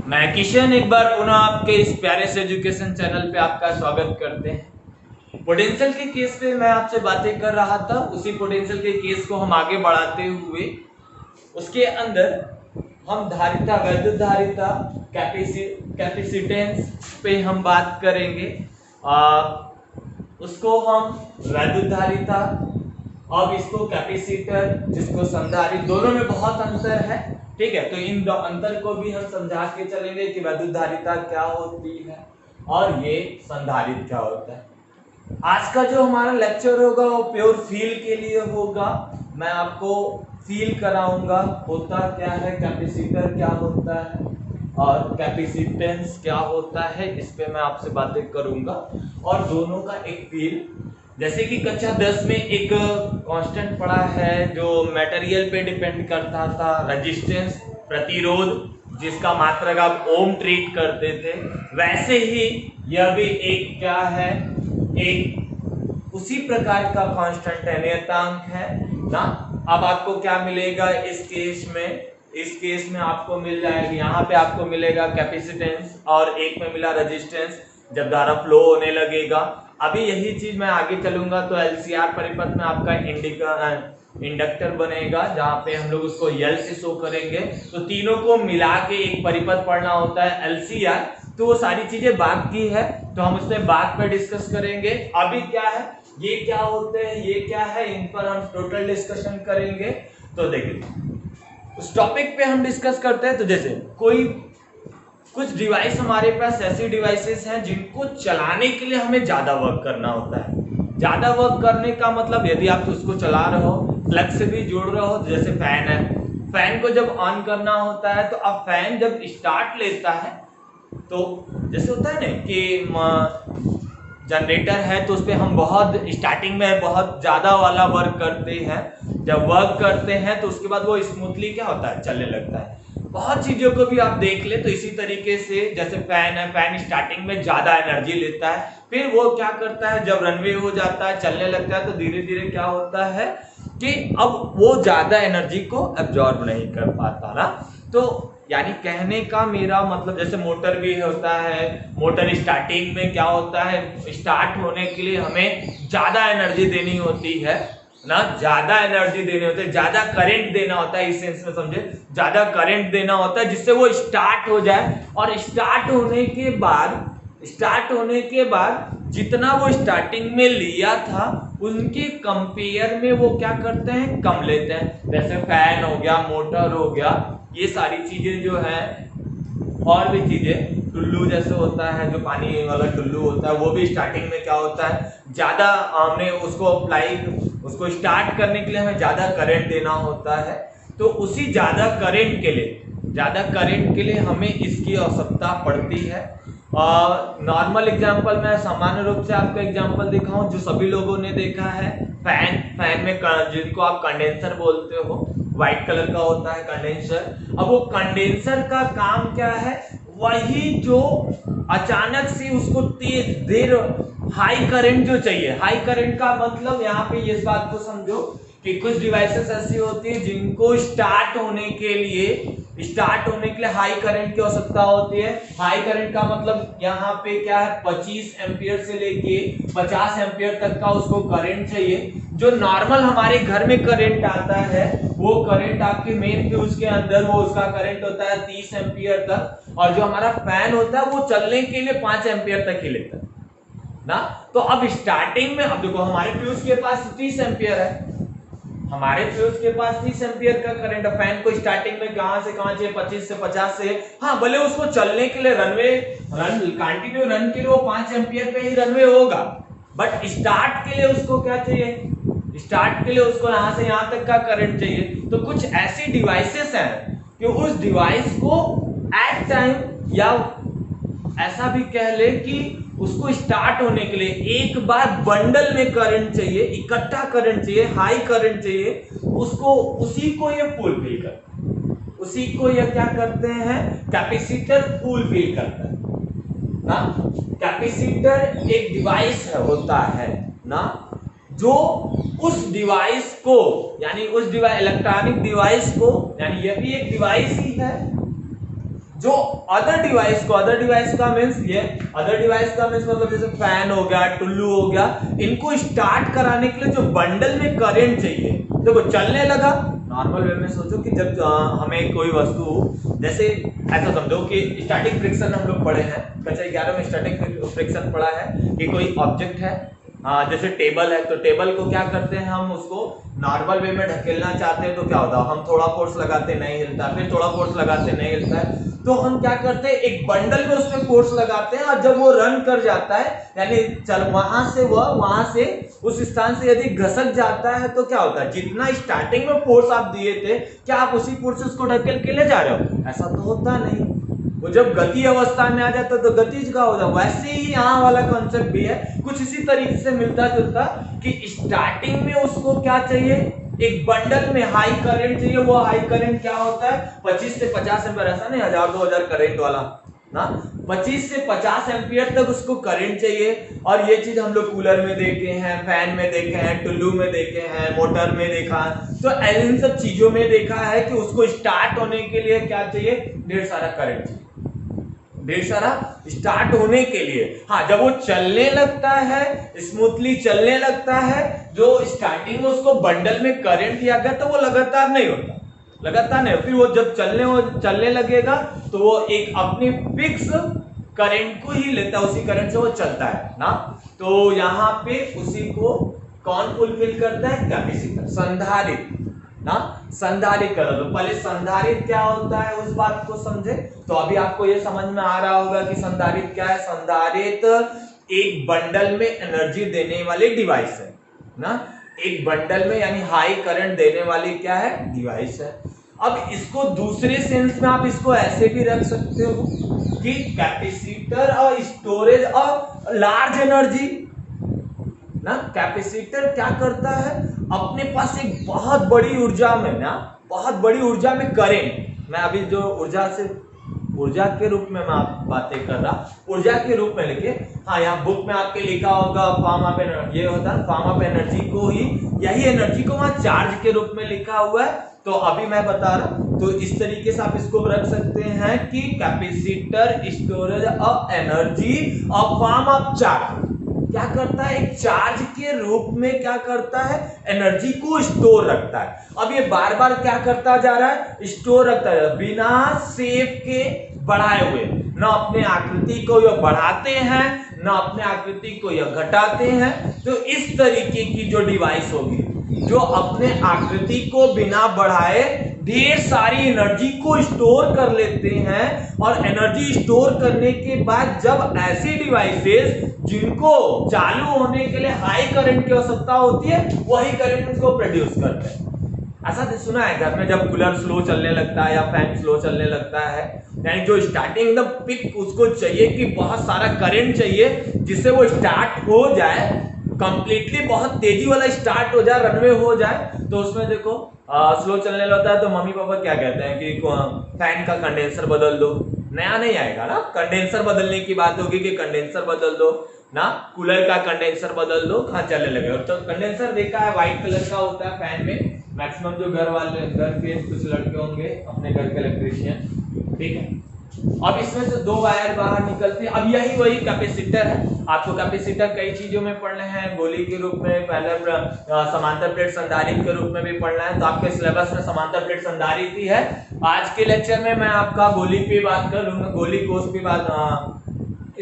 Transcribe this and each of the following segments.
मैं किशन एक बार पुनः आपके इस प्यारे से एजुकेशन चैनल पे आपका स्वागत करते हैं। पोटेंशियल के केस पे मैं आपसे बातें कर रहा था। उसी पोटेंशियल के केस को हम आगे बढ़ाते हुए उसके अंदर हम धारिता, वैद्युत धारिता, कैपेसिटेंस पे हम बात करेंगे। उसको हम वैद्युत धारिता, अब इसको कैपेसिटर, जिसको संधारित्र, दोनों में बहुत अंतर है। ठीक है, तो इन अंतर को भी हम समझा के चलेंगे कि वैद्युत धारिता क्या होती है और ये संधारित्र क्या होता है। आज का जो हमारा लेक्चर होगा वो प्योर फील के लिए होगा। मैं आपको फील कराऊंगा होता क्या है, कैपेसिटर क्या होता है और कैपेसिटेंस क्या होता है, इस पे मैं आपसे बातें करूंगा और दोनों का एक फील। जैसे कि कक्षा 10 में एक कांस्टेंट पढ़ा है जो मटेरियल पे डिपेंड करता था, रेजिस्टेंस, प्रतिरोध, जिसका मात्रक आप ओम ट्रीट करते थे, वैसे ही यह भी एक क्या है, एक उसी प्रकार का कांस्टेंट है, नियतांक है ना। अब आपको क्या मिलेगा इस केस में, इस केस में आपको मिल जाएगा, यहाँ पे आपको मिलेगा कैपेसिटेंस और एक में मिला रेजिस्टेंस। जब धारा फ्लो होने लगेगा, अभी यही चीज मैं आगे चलूंगा तो एलसीआर परिपथ में आपका इंडक्टर बनेगा, जहां पे हम लोग उसको यल से शो करेंगे। तो तीनों को मिला के एक परिपथ पढ़ना होता है एलसीआर। तो वो सारी चीजें बाद की है, तो हम उससे बाद में डिस्कस करेंगे। अभी क्या है, ये क्या होते हैं, ये क्या है, इन पर हम टोटल डिस्कशन करेंगे। तो देखिए उस टॉपिक पे हम डिस्कस करते हैं। तो जैसे कोई कुछ डिवाइस हमारे पास ऐसी डिवाइसेस हैं जिनको चलाने के लिए हमें ज्यादा वर्क करना होता है। ज्यादा वर्क करने का मतलब, यदि आप उसको चला रहे हो, प्लग से भी जोड़ रहे हो, जैसे फैन है, फैन को जब ऑन करना होता है तो अब फैन जब स्टार्ट लेता है तो जैसे होता है ना कि जनरेटर है तो उस पर हम बहुत स्टार्टिंग में बहुत ज्यादा वाला वर्क करते हैं। जब वर्क करते हैं तो उसके बाद वो स्मूथली क्या होता है, चलने लगता है। बहुत चीजों को भी आप देख ले तो इसी तरीके से जैसे फैन है, फैन स्टार्टिंग में ज्यादा एनर्जी लेता है, फिर वो क्या करता है, जब रनवे हो जाता है, चलने लगता है, तो धीरे धीरे क्या होता है कि अब वो ज्यादा एनर्जी को एब्जॉर्ब नहीं कर पाता ना। तो यानी कहने का मेरा मतलब, जैसे मोटर भी होता है, मोटर स्टार्टिंग में क्या होता है, स्टार्ट होने के लिए हमें ज्यादा एनर्जी देनी होती है ना, ज्यादा एनर्जी देनी होती है, ज्यादा करंट देना होता है, इस सेंस में समझे, ज्यादा करंट देना होता है जिससे वो स्टार्ट हो जाए। और स्टार्ट होने के बाद जितना वो स्टार्टिंग में लिया था उनके कंपेयर में वो क्या करते हैं, कम लेते हैं। जैसे फैन हो गया, मोटर हो गया, ये सारी चीजें जो है, और भी चीजें, टुल्लू जैसे होता है, जो पानी वाला टुल्लू होता है, वो भी स्टार्टिंग में क्या होता है, ज्यादा हमने उसको अप्लाई, उसको स्टार्ट करने के लिए हमें ज्यादा करंट देना होता है। तो उसी ज्यादा करंट के लिए हमें इसकी आवश्यकता पड़ती है। नॉर्मल एग्जांपल मैं सामान्य रूप से आपको एग्जांपल दिखाऊं जो सभी लोगों ने देखा है, फैन में जिनको आप कंडेंसर बोलते हो, व्हाइट कलर का होता है कंडेंसर। अब वो कंडेंसर का काम क्या है, वही जो अचानक से उसको तेज देर हाई करंट जो चाहिए, हाई करंट का मतलब यहाँ पे इस बात को समझो कि कुछ डिवाइसेस ऐसी होती है जिनको स्टार्ट होने के लिए हाई करंट की आवश्यकता होती है। हाई करंट का मतलब यहाँ पे क्या है, 25 एम्पियर से लेके 50 एम्पियर तक का उसको करंट चाहिए। जो नॉर्मल हमारे घर में करंट आता है वो करंट आपके मेन फ्यूज के अंदर वो उसका करंट होता है 30 एम्पियर तक, और जो हमारा फैन होता है वो चलने के लिए 5 एम्पियर तक ही लेता है ना। तो अब स्टार्टिंग में, अब देखो हमारे फ्यूज के पास 30 एम्पियर है, हमारे फ्यूज के पास 30 एम्पियर का करंट, फैन को स्टार्टिंग में कहां से कहां चाहिए, 25 से 50 से। हाँ, भले उसको चलने के लिए कंटिन्यू रन के लिए वो 5 एम्पियर पे ही रनवे होगा, बट स्टार्ट के लिए उसको क्या चाहिए, स्टार्ट के लिए उसको यहां से यहां तक का करंट चाहिए। तो कुछ ऐसी डिवाइसेस हैं कि उस डिवाइस को एट टाइम, या ऐसा भी कह ले कि उसको स्टार्ट होने के लिए एक बार बंडल में करंट चाहिए, इकट्ठा करंट चाहिए, हाई करंट चाहिए, उसको उसी को ये फुल फिल करता है, उसी को ये क्या करते हैं, कैपेसिटर फुल फिल करता है ना। कैपेसिटर एक डिवाइस होता है ना, जो उस डिवाइस को, यानी उस डिवाइस, इलेक्ट्रॉनिक डिवाइस को, यानी यह भी एक डिवाइस ही है, जो अदर डिवाइस का मीन्स ये अदर डिवाइस का मीन्स मतलब जैसे फैन हो गया, टुल्लू हो गया, इनको स्टार्ट कराने के लिए जो बंडल में करंट चाहिए, देखो चलने लगा। नॉर्मल वे में सोचो कि जब हमें कोई वस्तु, जैसे ऐसा समझो कि स्टैटिक फ्रिक्शन हम लोग पढ़े हैं, कक्षा 11 में स्टैटिक फ्रिक्शन पढ़ा है कि कोई ऑब्जेक्ट है, जैसे टेबल है, तो टेबल को क्या करते हैं, हम उसको नॉर्मल वे में ढकेलना चाहते हैं तो क्या होता है, हम थोड़ा फोर्स लगाते नहीं हिलता, फिर थोड़ा फोर्स लगाते नहीं हिलता है, तो हम क्या करते हैं एक बंडल में उसमें फोर्स लगाते हैं, और जब वो रन कर जाता है यानी चल वहां से उस स्थान से यदि घसक जाता है तो क्या होता है, जितना स्टार्टिंग में फोर्स आप दिए थे क्या आप उसी फोर्स से उसको ढकेल के ले जा रहे हो, ऐसा तो होता नहीं। वो जब गति अवस्था में आ जाता तो गतिज का हो जाता। वैसे ही यहाँ वाला कॉन्सेप्ट भी है, कुछ इसी तरीके से मिलता जुलता कि स्टार्टिंग में उसको क्या चाहिए, एक बंडल में हाई करंट चाहिए। वो हाई करंट क्या होता है, 25 से 50 एम्पीयर, ऐसा नहीं 1000-2000 करंट वाला ना, 25 से 50 एम्पीयर तक उसको करंट चाहिए। और ये चीज हम लोग कूलर में देखे हैं, फैन में देखे हैं, टुल्लू में देखे हैं, मोटर में देखा है, तो इन सब चीजों में देखा है कि उसको स्टार्ट होने के लिए क्या चाहिए, ढेर सारा करंट चाहिए, ढेर सारा स्टार्ट होने के लिए। हाँ, जब वो चलने लगता है, स्मूथली चलने लगता है, जो स्टार्टिंग में उसको बंडल में करंट दिया गया तो वो लगातार नहीं होता, लगातार नहीं, फिर वो जब चलने लगेगा तो वो एक अपनी फिक्स करंट को ही लेता है, उसी करंट से वो चलता है ना। तो यहाँ पे उसी को कौन फुलफिल करता है, कैपेसिटर, संधारित्र ना, संधारित्र कर दो। पहले संधारित्र क्या होता है उस बात को समझे, तो अभी आपको ये समझ में आ रहा होगा कि संधारित्र क्या है। संधारित्र एक बंडल में एनर्जी देने वाली डिवाइस है ना, एक बंडल में यानी हाई करंट देने वाली क्या है, डिवाइस है। अब इसको दूसरे सेंस में आप इसको ऐसे भी रख सकते हो कि कैपेसिटर और स्टोरेज और लार्ज एनर्जी ना। कैपेसिटर क्या करता है, अपने पास एक बहुत बड़ी ऊर्जा में ना, बहुत बड़ी ऊर्जा में करंट, मैं अभी जो ऊर्जा के रूप में मैं बातें कर रहा, ऊर्जा के रूप में लिखे। हाँ, यहाँ बुक में आपके लिखा होगा फॉर्म ऑफ एनर्जी, ये होता है फॉर्म ऑफ एनर्जी को ही, यही एनर्जी को वहां चार्ज के रूप में लिखा हुआ है। तो अभी मैं बता रहा हूं, तो इस तरीके से आप इसको रख सकते हैं कि कैपेसिटर स्टोरेज ऑफ एनर्जी और फॉर्म ऑफ चार्ज क्या करता है, एक चार्ज के रूप में क्या करता है, एनर्जी को स्टोर रखता है। अब ये बार बार क्या करता जा रहा है, स्टोर रखता है, बिना शेप के बढ़ाए हुए, ना अपने आकृति को यह बढ़ाते हैं ना अपने आकृति को यह घटाते हैं। तो इस तरीके की जो डिवाइस होगी जो अपने आकृति को बिना बढ़ाए ढेर सारी एनर्जी को स्टोर कर लेते हैं, और एनर्जी स्टोर करने के बाद जब ऐसी डिवाइसेस जिनको चालू होने के लिए हाई करंट की आवश्यकता होती है, वही करंट उसको प्रोड्यूस करते हैं। ऐसा सुना है घर में जब कूलर स्लो चलने लगता है या फैन स्लो चलने लगता है, यानी जो स्टार्टिंग एकदम पिक उसको चाहिए कि बहुत सारा करंट चाहिए जिससे वो स्टार्ट हो जाए, कंप्लीटली बहुत तेजी वाला स्टार्ट हो जाए, रनवे हो जाए। तो उसमें देखो स्लो चलने लगता है तो मम्मी पापा क्या कहते हैं कि फैन का कंडेंसर बदल दो, नया नहीं आएगा ना, कंडेंसर बदलने की बात होगी कि कंडेंसर बदल दो ना, कूलर का कंडेंसर बदल दो, कहाँ चलने लगे। तो कंडेंसर देखा है व्हाइट कलर का होता है फैन में, मैक्सिमम जो घर के कुछ लड़के होंगे अपने घर के इलेक्ट्रीशियन, ठीक है। अब इसमें से दो वायर बाहर निकलते हैं। अब यही वही कैपेसिटर है, आपको कैपेसिटर कई चीजों में पढ़ने हैं, गोली के रूप में, पहले समांतर प्लेट संधारित्र के रूप में भी पढ़ना है, तो आपके सिलेबस में समांतर प्लेट संधारित्र ही है। आज के लेक्चर में मैं आपका गोली पे बात करूंगा, गोली कोष पे बात,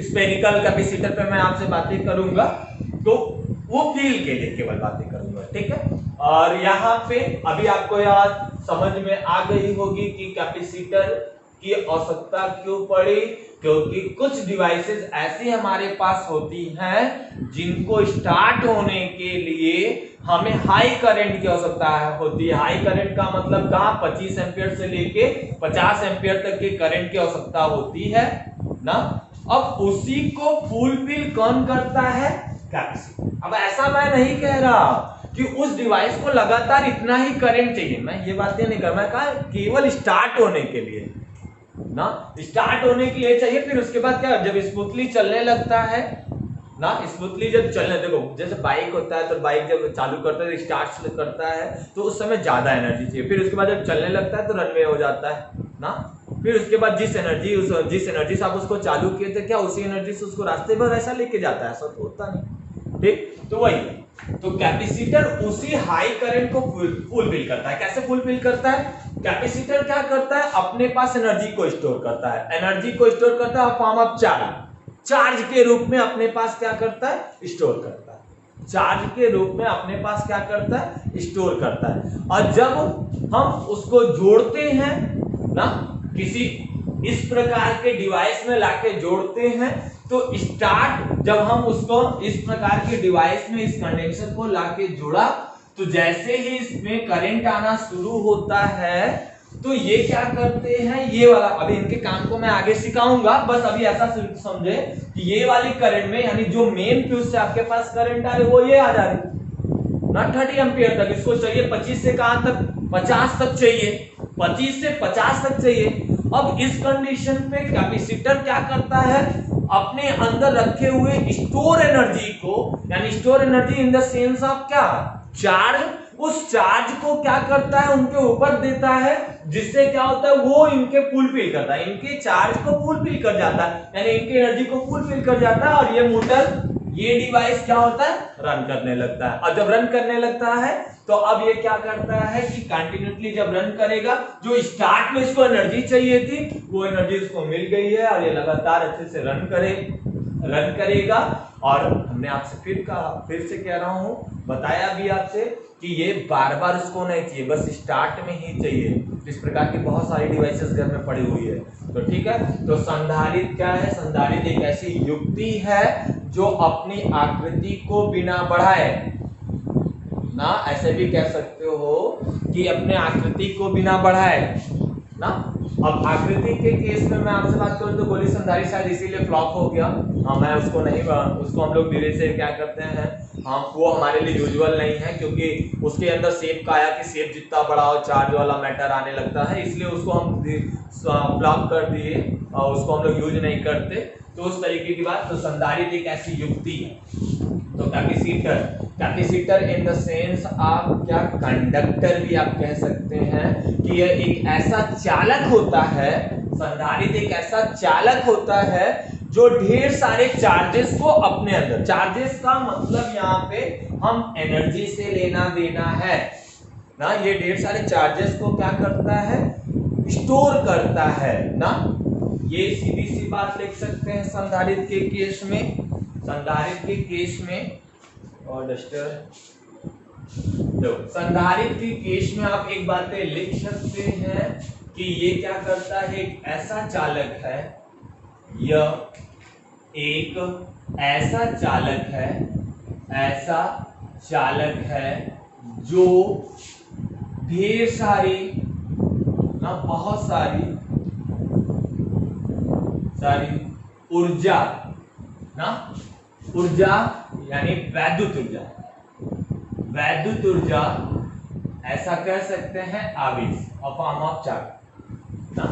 स्फेरिकल कैपेसिटर पे मैं आपसे बातें करूंगा, तो वो फील के लिए केवल बातें करूंगा, ठीक है। और यहाँ पे अभी आपको याद समझ में आ गई होगी कि कैपेसिटर की आवश्यकता क्यों पड़ी, क्योंकि कुछ डिवाइसेस ऐसी हमारे पास होती हैं जिनको स्टार्ट होने के लिए हमें हाई करंट की आवश्यकता होती है। हाई करंट का मतलब कहां, 25 एम्पीयर से लेके 50 एम्पीयर तक के करंट की आवश्यकता होती है ना। अब उसी को फुलफिल कौन करता है, कैपेसिटर। अब ऐसा मैं नहीं कह रहा कि उस डिवाइस को लगातार इतना ही करंट चाहिए, मैं ये बातें नहीं कर रहा, मैं कहा केवल स्टार्ट होने के लिए ना, स्टार्ट होने के लिए चाहिए। फिर उसके बाद क्या, जब स्मूथली चलने लगता है ना, स्मूथली जब चलने, देखो जैसे बाइक होता है तो बाइक जब चालू करता है, स्टार्ट करता है तो उस समय ज्यादा एनर्जी चाहिए, फिर उसके बाद जब चलने लगता है तो रनवे हो जाता है ना। फिर उसके बाद जिस एनर्जी से आप उसको चालू किए थे, क्या उसी एनर्जी से उसको रास्ते भर ऐसा लेके जाता है? ऐसा तो होता नहीं। ठीक, तो वही, तो कैपेसिटर उसी हाई करंट को फुलफिल करता है। कैसे फुलफिल करता है? कैपेसिटर क्या करता है? अपने पास एनर्जी को स्टोर करता है। एनर्जी को स्टोर करता है फॉर्म ऑफ चार्ज के रूप में अपने पास क्या करता है? स्टोर करता है। चार्ज के रूप में अपने पास क्या करता है? स्टोर करता है। और जब हम उसको जोड़ते हैं ना, किसी इस प्रकार के डिवाइस में लाके जोड़ते हैं, तो जब हम उसको इस प्रकार के डिवाइस में इस कंडेंसर को लाके जोड़ा, तो जैसे ही इसमें करंट आना शुरू होता है, तो ये क्या करते हैं, ये वाला, अभी इनके काम को मैं आगे सिखाऊंगा, बस अभी ऐसा समझे कि ये वाली करंट में, यानी जो मेन फ्यूज से आपके पास करंट आ रही, वो ये आ जा रही ना 30 एम्पियर तक। इसको चाहिए 25 से कहां तक? 50 तक चाहिए, 25 से 50 तक चाहिए। अब इस कंडीशन पे कैपेसिटर क्या करता है? अपने अंदर रखे हुए स्टोर एनर्जी को, यानी store energy in the sense of क्या? चार्ज, उस चार्ज को क्या करता है? उनके ऊपर देता है, जिससे क्या होता है? वो इनके फुलफिल करता है, इनके चार्ज को फुलफिल कर जाता है, यानी इनकी एनर्जी को फुलफिल कर जाता है। और ये मोटर, ये डिवाइस क्या होता है? रन करने लगता है। और जब रन करने लगता है, तो अब ये क्या करता है कि कंटिन्यूसली जब रन करेगा, जो स्टार्ट में इसको एनर्जी चाहिए थी, वो एनर्जी इसको मिल गई है, और ये लगातार अच्छे से रन करेगा। और हमने आपसे फिर से कह रहा हूं, बताया भी आपसे कि ये बार बार उसको नहीं चाहिए, बस स्टार्ट में ही चाहिए। इस प्रकार की बहुत सारी डिवाइसेस घर में पड़ी हुई है। तो ठीक है, तो संधारित्र क्या है? संधारित्र एक ऐसी युक्ति है जो अपनी आकृति को बिना बढ़ाए ना, ऐसे भी कह सकते हो कि अपने आकृति को बिना बढ़ाए ना। अब आकृति के केस में मैं आपसे बात करूं तो गोली संधारित्र शायद इसीलिए फ्लॉप हो गया। हाँ, मैं उसको हम लोग धीरे से क्या करते हैं, हाँ, वो हमारे लिए यूजुअल नहीं है, क्योंकि उसके अंदर शेप का आया कि शेप जितना बड़ा हो चार्ज वाला मैटर आने लगता है, इसलिए उसको हम फ्लॉप कर दिए और उसको हम लोग यूज नहीं करते। तो उस तरीके की बात, तो संधारित्र एक ऐसी युक्ति है। तो कैपेसिटर इन द सेंस आप क्या, कंडक्टर भी आप कह सकते हैं कि यह एक ऐसा चालक होता है, संधारित्र एक ऐसा चालक होता है जो ढेर सारे चार्जेस को अपने अंदर, चार्जेस का मतलब यहाँ पे हम एनर्जी से लेना देना है ना, ये ढेर सारे चार्जेस को क्या करता है? स्टोर करता है ना। ये सीधी सी बात लिख सकते हैं संधारित्र के केस में, संधारित्र के केस में, और डस्टर, तो संधारित्र के केस में आप एक बात लिख सकते हैं कि ये क्या करता है? एक ऐसा चालक है, यह एक ऐसा चालक है जो ढेर सारी ना, बहुत सारी ऊर्जा ना, ऊर्जा यानी वैद्युत ऊर्जा ऐसा कह सकते हैं, आवेश और फॉर्म ऑफ चार्ज ना,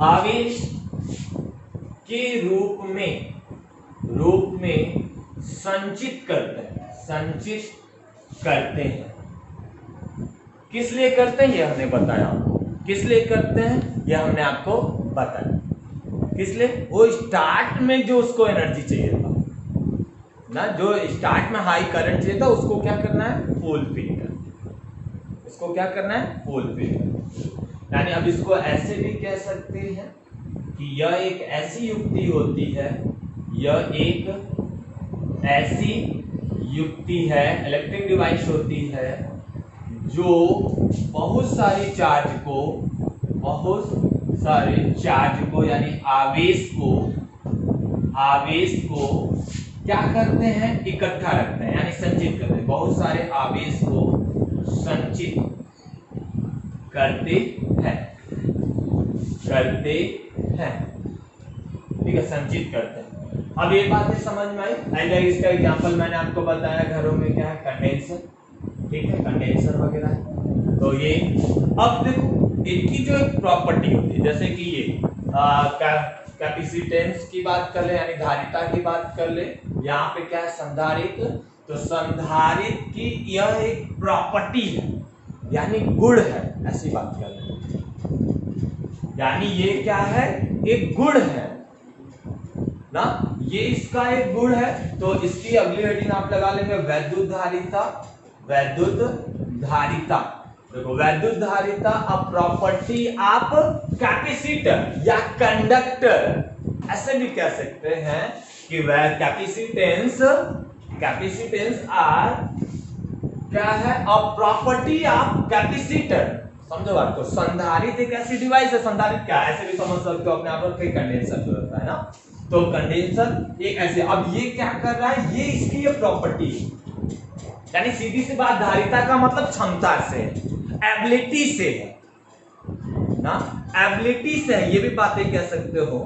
आवेश के रूप में संचित करते हैं। किस लिए करते हैं ये हमने बताया, किस लिए करते हैं ये हमने आपको बताया। किस लिए? वो स्टार्ट में जो उसको एनर्जी चाहिए था ना, जो स्टार्ट में हाई करंट चाहिए था, उसको क्या करना है? फुलफिल करना। इसको क्या करना है? फुलफिल करना। यानी अब इसको ऐसे भी कह सकते हैं कि यह एक ऐसी युक्ति होती है, यह एक ऐसी युक्ति है, इलेक्ट्रिक डिवाइस होती है, जो बहुत सारे चार्ज को यानी आवेश को क्या करते हैं? इकट्ठा रखते हैं, यानी संचित करते हैं। बहुत सारे आवेश को संचित करते हैं, ठीक है, संचित करते हैं। अब ये बात समझ में आई? इसका एग्जांपल मैंने आपको बताया, घरों में क्या है? कंडेंसर, ठीक है, कंडेंसर वगैरह है। तो ये अब देखो, इनकी जो एक प्रॉपर्टी होती है, जैसे कि ये कैपेसिटेंस की बात कर ले, यानी धारिता की बात कर ले, यहाँ पे क्या है? संधारित्र। तो संधारित्र की यह एक प्रॉपर्टी है, यानी गुण है, ऐसी बात कर ले। यानी ये क्या है, एक गुण है ना, ये इसका एक गुण है। तो इसकी अगली हेडिंग आप लगा लेंगे वैद्युत धारिता। वैद्युत धारिता, देखो वैद्युत धारिता अ प्रॉपर्टी ऑफ कैपेसिटर या कंडक्टर, ऐसे भी कह सकते हैं कि वह कैपेसिटेंस, कैपेसिटेंस आर क्या है, अ प्रॉपर्टी ऑफ कैपेसिटर। समझो बात को, संधारित्र एक ऐसी डिवाइस है, संधारित्र क्या ऐसे भी समझ सकते हो अपने आप में, कंडेंसर जो होता है ना, तो कंडेंसर एक ऐसे, अब ये क्या कर रहा है, ये इसकी ये प्रॉपर्टी, यानी सीधी सी बात, धारिता का मतलब क्षमता से, एबिलिटी से ना, एबिलिटी से है, ये भी बातें कह सकते हो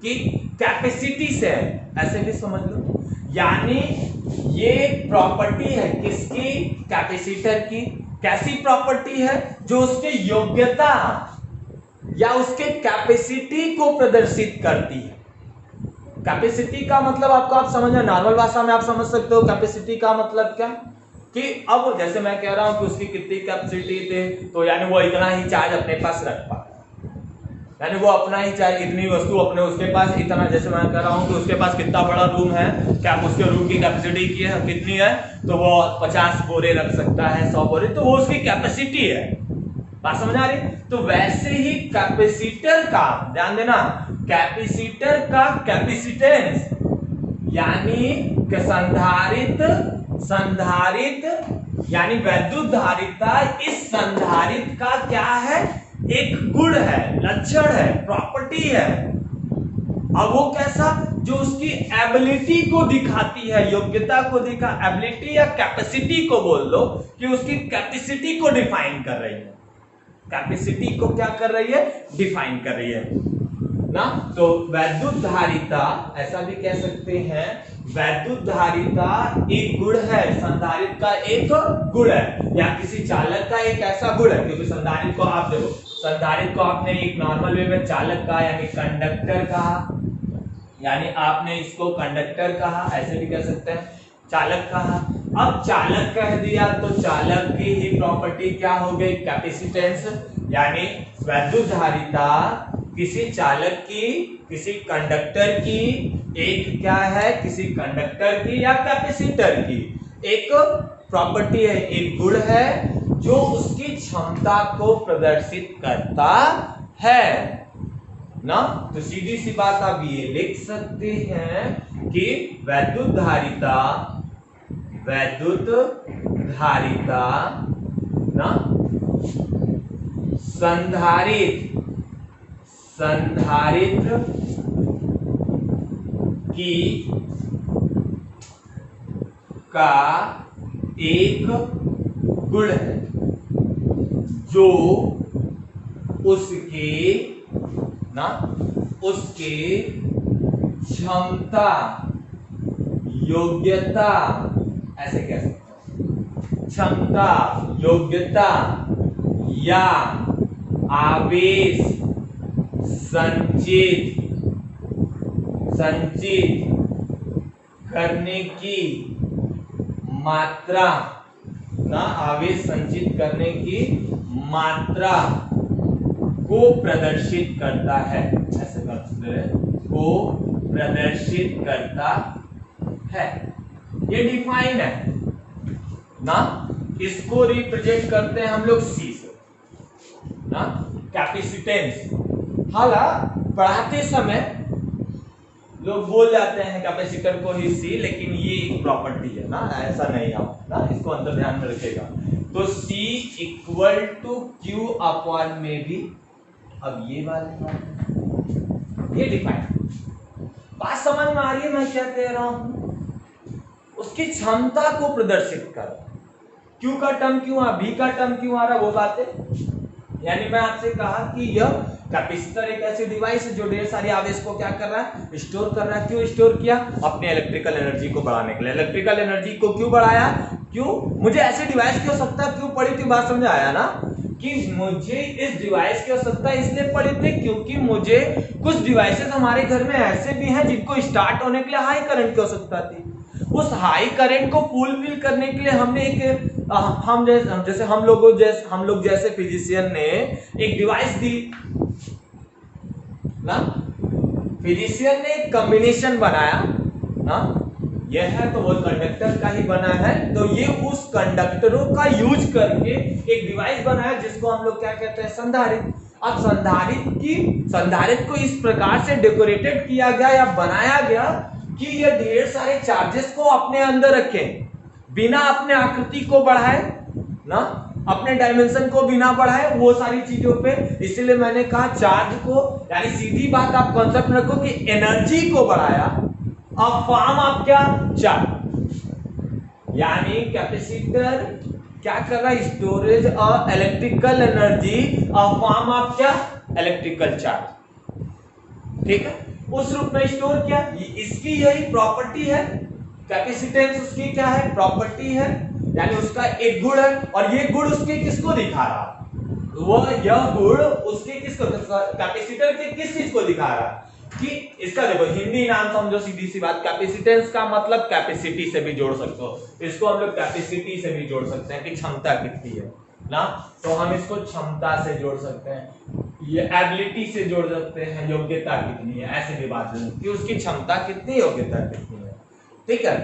कि कैपेसिटी से है, ऐसे भी समझ लो। यानी ये प्रॉपर्टी है किसकी, कैपेसिटर की। कैसी प्रॉपर्टी है, जो उसके योग्यता या उसके कैपेसिटी को प्रदर्शित करती है। कैपेसिटी का मतलब आपको, आप समझना, नॉर्मल भाषा में आप समझ सकते हो कैपेसिटी का मतलब क्या, कि अब जैसे मैं कह रहा हूं कि उसकी कितनी कैपेसिटी थी, तो यानी वो इतना ही चार्ज अपने पास रख पाता, यानी वो अपना ही चार्ज, इतनी वस्तु अपने उसके पास इतना, जैसे मैं कह रहा हूं कि उसके पास कितना बड़ा रूम है, क्या उसके रूम की कैपेसिटी की है कितनी है, तो वो 50 बोरे रख सकता है, 100 बोरे, तो वो उसकी कैपेसिटी है। बात समझ आ रही? तो वैसे ही कैपेसिटर का, ध्यान देना, कैपेसिटर का कैपेसिटेंस यानी संधारित्र यानी वैद्युत धारिता, इस संधारित्र का क्या है, एक गुण है, लक्षण है, प्रॉपर्टी है। अब वो कैसा, जो उसकी एबिलिटी को दिखाती है, योग्यता को दिखा, एबिलिटी या कैपेसिटी को बोल लो, कि उसकी कैपेसिटी को डिफाइन कर रही है, कैपेसिटी को क्या कर रही है, डिफाइन कर रही है ना। तो वैद्युत धारिता, ऐसा भी कह सकते हैं, वैद्युत धारिता एक गुण है, संधारित्र का एक गुण है, या किसी चालक का एक ऐसा गुण है, क्योंकि संधारित्र को आप देखो, संधारित्र को आपने एक नॉर्मल वे में चालक कहा, यानी कंडक्टर कहा, यानी आपने इसको कंडक्टर कहा, ऐसे भी कह सकते हैं, चालक कहा। अब चालक कह दिया तो चालक की ही प्रॉपर्टी क्या हो गई, कैपेसिटेंस, यानी वैद्युत धारिता किसी चालक की, किसी कंडक्टर की एक क्या है, किसी कंडक्टर की या कैपेसिटर की एक प्रॉपर्टी है, एक गुण है, जो उसकी क्षमता को प्रदर्शित करता है ना। तो सीधी सी बात आप ये लिख सकते हैं कि वैद्युत धारिता ना संधारित्र की का एक गुण है, जो उसके क्षमता, योग्यता, ऐसे कह सकते हैं, क्षमता, योग्यता या आवेश संचित करने की मात्रा ना, आवेश संचित करने की मात्रा को प्रदर्शित करता है, ऐसे को प्रदर्शित करता है। ये डिफाइन है ना, इसको रिप्रेजेंट करते हैं हम लोग सी से ना, कैपेसिटेंस। हालांकि पढ़ाते समय लोग बोल जाते हैं कैपेसिटर को ही सी, लेकिन ये एक प्रॉपर्टी है ना, ऐसा नहीं है ना, इसको अंदर ध्यान में रखेगा। तो C equal to Q upon में भी, अब ये वाली बात, ये डिफाइन, बात समझ में आ रही है मैं क्या कह रहा हूं, उसकी क्षमता को प्रदर्शित कर, Q का टर्म क्यों आ, V का टर्म क्यों आ रहा, वो बातें, यानी मैं आपसे कहा कि यह कैपेसिटर एक ऐसी डिवाइस है जो ढेर सारी आवेश को क्या कर रहा है, स्टोर कर रहा है। क्यों स्टोर किया, अपने इलेक्ट्रिकल एनर्जी को बढ़ाने के लिए। इलेक्ट्रिकल एनर्जी को क्यों बढ़ाया, क्यों, मुझे ऐसी डिवाइस की आवश्यकता क्यों पड़ी थी, बात समझ आया ना, कि मुझे इस डिवाइस की आवश्यकता इसलिए पड़ी थी क्योंकि मुझे कुछ डिवाइसेस हमारे घर में ऐसे भी हैं जिनको स्टार्ट होने के लिए हाई करंट की आवश्यकता थी। उस हाई करंट को फुलफिल करने के लिए हमने एक हम लोग जैसे फिजिशियन ने एक डिवाइस दी, ना। फिजिशियन ने एक कॉम्बिनेशन बनाया ना, यह है तो वो कंडक्टर का ही बना है, तो ये उस कंडक्टरों का यूज करके एक डिवाइस बनाया जिसको हम लोग क्या कहते हैं, संधारित्र। अब संधारित्र को इस प्रकार से डेकोरेटेड किया गया या बनाया गया कि ये ढेर सारे चार्जेस को अपने अंदर रखे, बिना अपने आकृति को बढ़ाए ना, अपने डायमेंशन को बिना बढ़ाए, वो सारी चीजों पे। इसलिए मैंने कहा चार्ज को, यानी सीधी बात आप कॉन्सेप्ट रखो कि एनर्जी को बढ़ाया, अब फॉर्म ऑफ क्या, चार्ज। यानी कैपेसिटर क्या कर रहा है, storage of electrical energy of form of क्या, इलेक्ट्रिकल चार्ज। ठीक है, उस रूप में स्टोर किया। इसकी यही प्रॉपर्टी है, कैपेसिटेंस उसकी क्या है, प्रॉपर्टी है, यानी उसका एक गुण है। और ये गुण उसके किसको दिखा रहा, वो यह गुण उसके किसको, कैपेसिटर के किस चीज को दिखा रहा है कि इसका देखो हिंदी नाम समझो, सीधी सी बात, कैपेसिटेंस का मतलब कैपेसिटी से भी जोड़ सकते हो, इसको हम लोग कैपेसिटी से भी जोड़ सकते हैं कि क्षमता कितनी है ना, तो हम इसको क्षमता से जोड़ सकते हैं, ये एबिलिटी से जोड़ सकते हैं, योग्यता कितनी है, ऐसे भी बात है कि उसकी क्षमता कितनी, योग्यता कितनी है। ठीक है,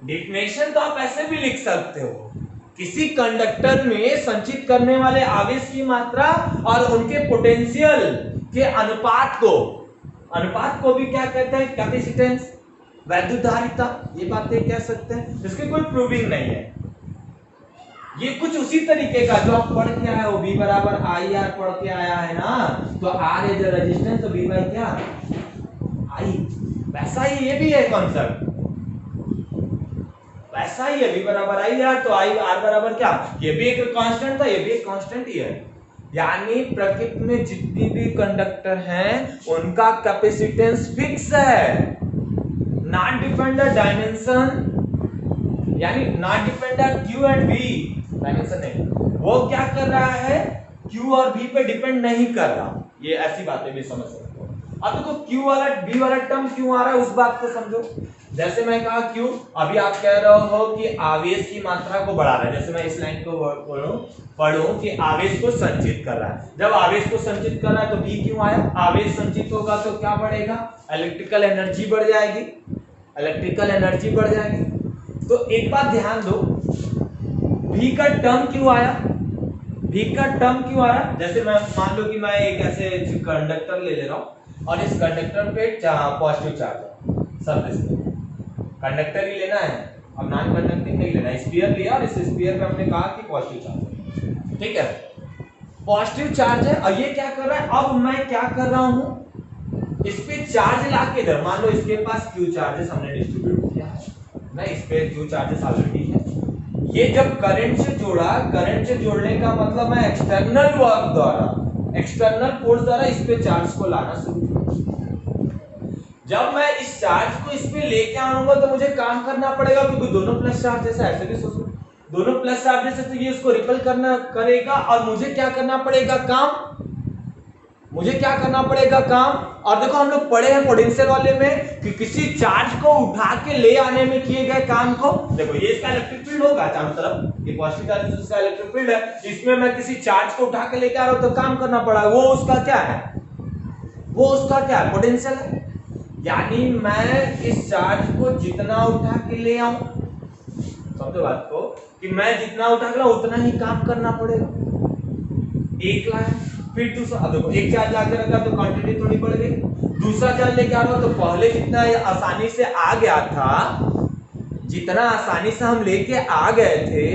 डिफिनेशन तो आप ऐसे भी लिख सकते हो, किसी कंडक्टर में संचित करने वाले आवेश की मात्रा और उनके पोटेंशियल के अनुपात को भी क्या कहते हैं, कैपेसिटेंस, वैद्युतधारिता, ये बातें कह सकते हैं। इसके कोई प्रूविंग नहीं है, ये कुछ उसी तरीके का जो आप पढ़ के आए हो, V बराबर आई आर पढ़ के आया है ना, तो R इज अ रेजिस्टेंस, तो V बाई क्या, I, वैसा ही ये भी है कॉन्सेप्ट, वैसा ही है, V बराबर आई आर, तो I R बराबर क्या, ये भी एक कांस्टेंट था, ये भी एक कांस्टेंट ही है। यानी प्रकृति में जितनी भी कंडक्टर हैं उनका कैपेसिटेंस फिक्स है, नॉट डिपेंडेंट डायमेंशन, यानी not dependent Q and V, dimension नहीं, वो क्या कर रहा है, Q और V पे डिपेंड नहीं कर रहा। ये ऐसी बातें भी समझ सकते हो। अब देखो Q वाला V वाला टर्म क्यों आ रहा है, उस बात को समझो। जैसे मैं कहा Q, अभी आप कह रहे हो कि आवेश की मात्रा को बढ़ा रहा है, जैसे मैं इस लाइन को पढ़ूं कि आवेश को संचित कर रहा है, जब आवेश को संचित कर रहा है तो V क्यों आया, आवेश संचित होगा तो क्या बढ़ेगा, इलेक्ट्रिकल एनर्जी बढ़ जाएगी, इलेक्ट्रिकल एनर्जी बढ़ जाएगी। तो एक बात ध्यान दो, V का टर्म क्यों आया, V का टर्म क्यों आ रहा, जैसे मैं मान लो कि मैं एक ऐसे कंडक्टर ले रहा हूं और इस कंडक्टर पे पॉजिटिव चार्ज है, सरफेस पे कंडक्टर ही लेना है, अब नॉन कंडक्टिंग नहीं लेना, स्फीयर लिया और इस स्फीयर पे हमने कहा कि पॉजिटिव चार्ज है। ठीक है, पॉजिटिव चार्ज है और ये क्या कर रहा है, अब मैं क्या कर रहा हूं, इस पे चार्ज लाके इधर, मान लो इसके पास Q चार्जेस हमने डिस्ट्रीब्यूट किया है ना, इस पे Q चार्जेस ऑलरेडी है, ये जब करंट से जोड़ा, करंट से जोड़ने का मतलब मैं एक्सटर्नल वर्क द्वारा, एक्सटर्नल फोर्स द्वारा इस पे चार्ज को लाना शुरू किया। जब मैं इस चार्ज को इस पे लेके आऊंगा तो मुझे काम करना पड़ेगा, क्योंकि दोनों प्लस चार्जेस है, ऐसे भी सोचो, दोनों प्लस चार्जेस है तो ये इसको रिपेल करना करेगा, और मुझे क्या करना पड़ेगा काम, मुझे क्या करना पड़ेगा काम। और देखो हम लोग पढ़े हैं पोटेंशियल वाले में कि किसी चार्ज को उठा के ले आने में किए गए काम को, देखो ये इसका इलेक्ट्रिक फील्ड होगा चारों तरफ, ये पॉजिटिव चार्ज इसका इलेक्ट्रिक फील्ड है, इसमें मैं किसी चार्ज को उठा के लेके आ रहा हूं तो काम करना पड़ा, वो उसका क्या है, वो उसका क्या है, पोटेंशियल है। यानी मैं इस चार्ज को जितना उठा के ले आऊं, समझो बात को, कि मैं जितना उठा के उतना ही काम करना पड़ेगा, एक लाइन, फिर दूसरा, देखो एक चार्ज लाके रखा तो क्वांटिटी थोड़ी बढ़ गई, दूसरा चार्ज लेके आ रहा हूं तो पहले जितना आसानी से आ गया था, जितना आसानी से हम लेके आ गए थे,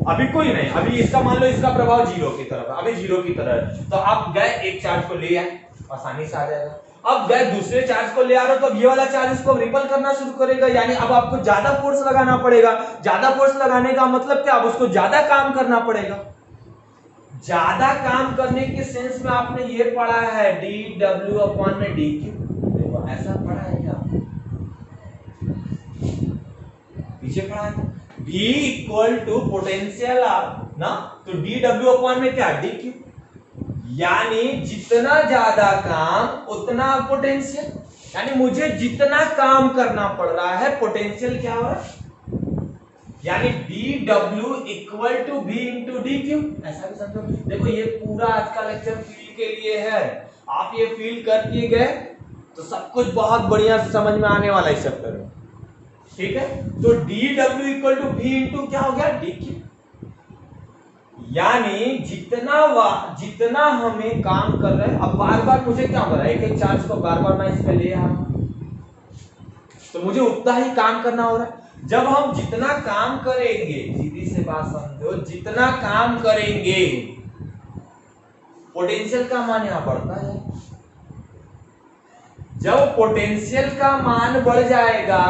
अभी कोई नहीं, अभी इसका मान लो इसका प्रभाव जीरो की तरफ है, अभी जीरो की तरफ है, तो आप गए एक चार्ज को ले आए, आसानी से आ जाएगा। अब गए दूसरे चार्ज को ले आ रहे हो तो अब ये वाला चार्ज इसको रिपल करना शुरू करेगा, यानी अब आपको ज्यादा फोर्स लगाना पड़ेगा, ज्यादा फोर्स लगाने का मतलब क्या, अब उसको ज्यादा काम करना पड़ेगा। ज्यादा काम करने के सेंस में आपने ये पढ़ा है dW अपॉन में dQ, देखो ऐसा पढ़ा है क्या, पीछे पढ़ा है V इक्वल टू पोटेंशियल ना, तो dW अपॉन में क्या, dQ, यानी जितना ज्यादा काम उतना पोटेंशियल, यानी मुझे जितना काम करना पड़ रहा है पोटेंशियल क्या हो रहा है, यानी dW equal to V into dQ, ऐसा भी समझो। देखो ये पूरा आज का लेक्चर फील्ड के लिए है, आप ये फील करके गए तो सब कुछ बहुत बढ़िया समझ में आने वाला है चैप्टर में, ठीक है। तो dw equal to v into क्या हो गया dq, यानी जितना हमें काम कर रहे हैं, अब बार बार मुझे क्या हो रहा है, एक एक चार्ज को बार बार मैं इस पे ले आ रहा हूं, तो मुझे उतना ही काम करना हो रहा है। जब हम जितना काम करेंगे, सीधी से बात समझो, जितना काम करेंगे पोटेंशियल का मान यहां बढ़ता है। जब पोटेंशियल का मान बढ़ जाएगा,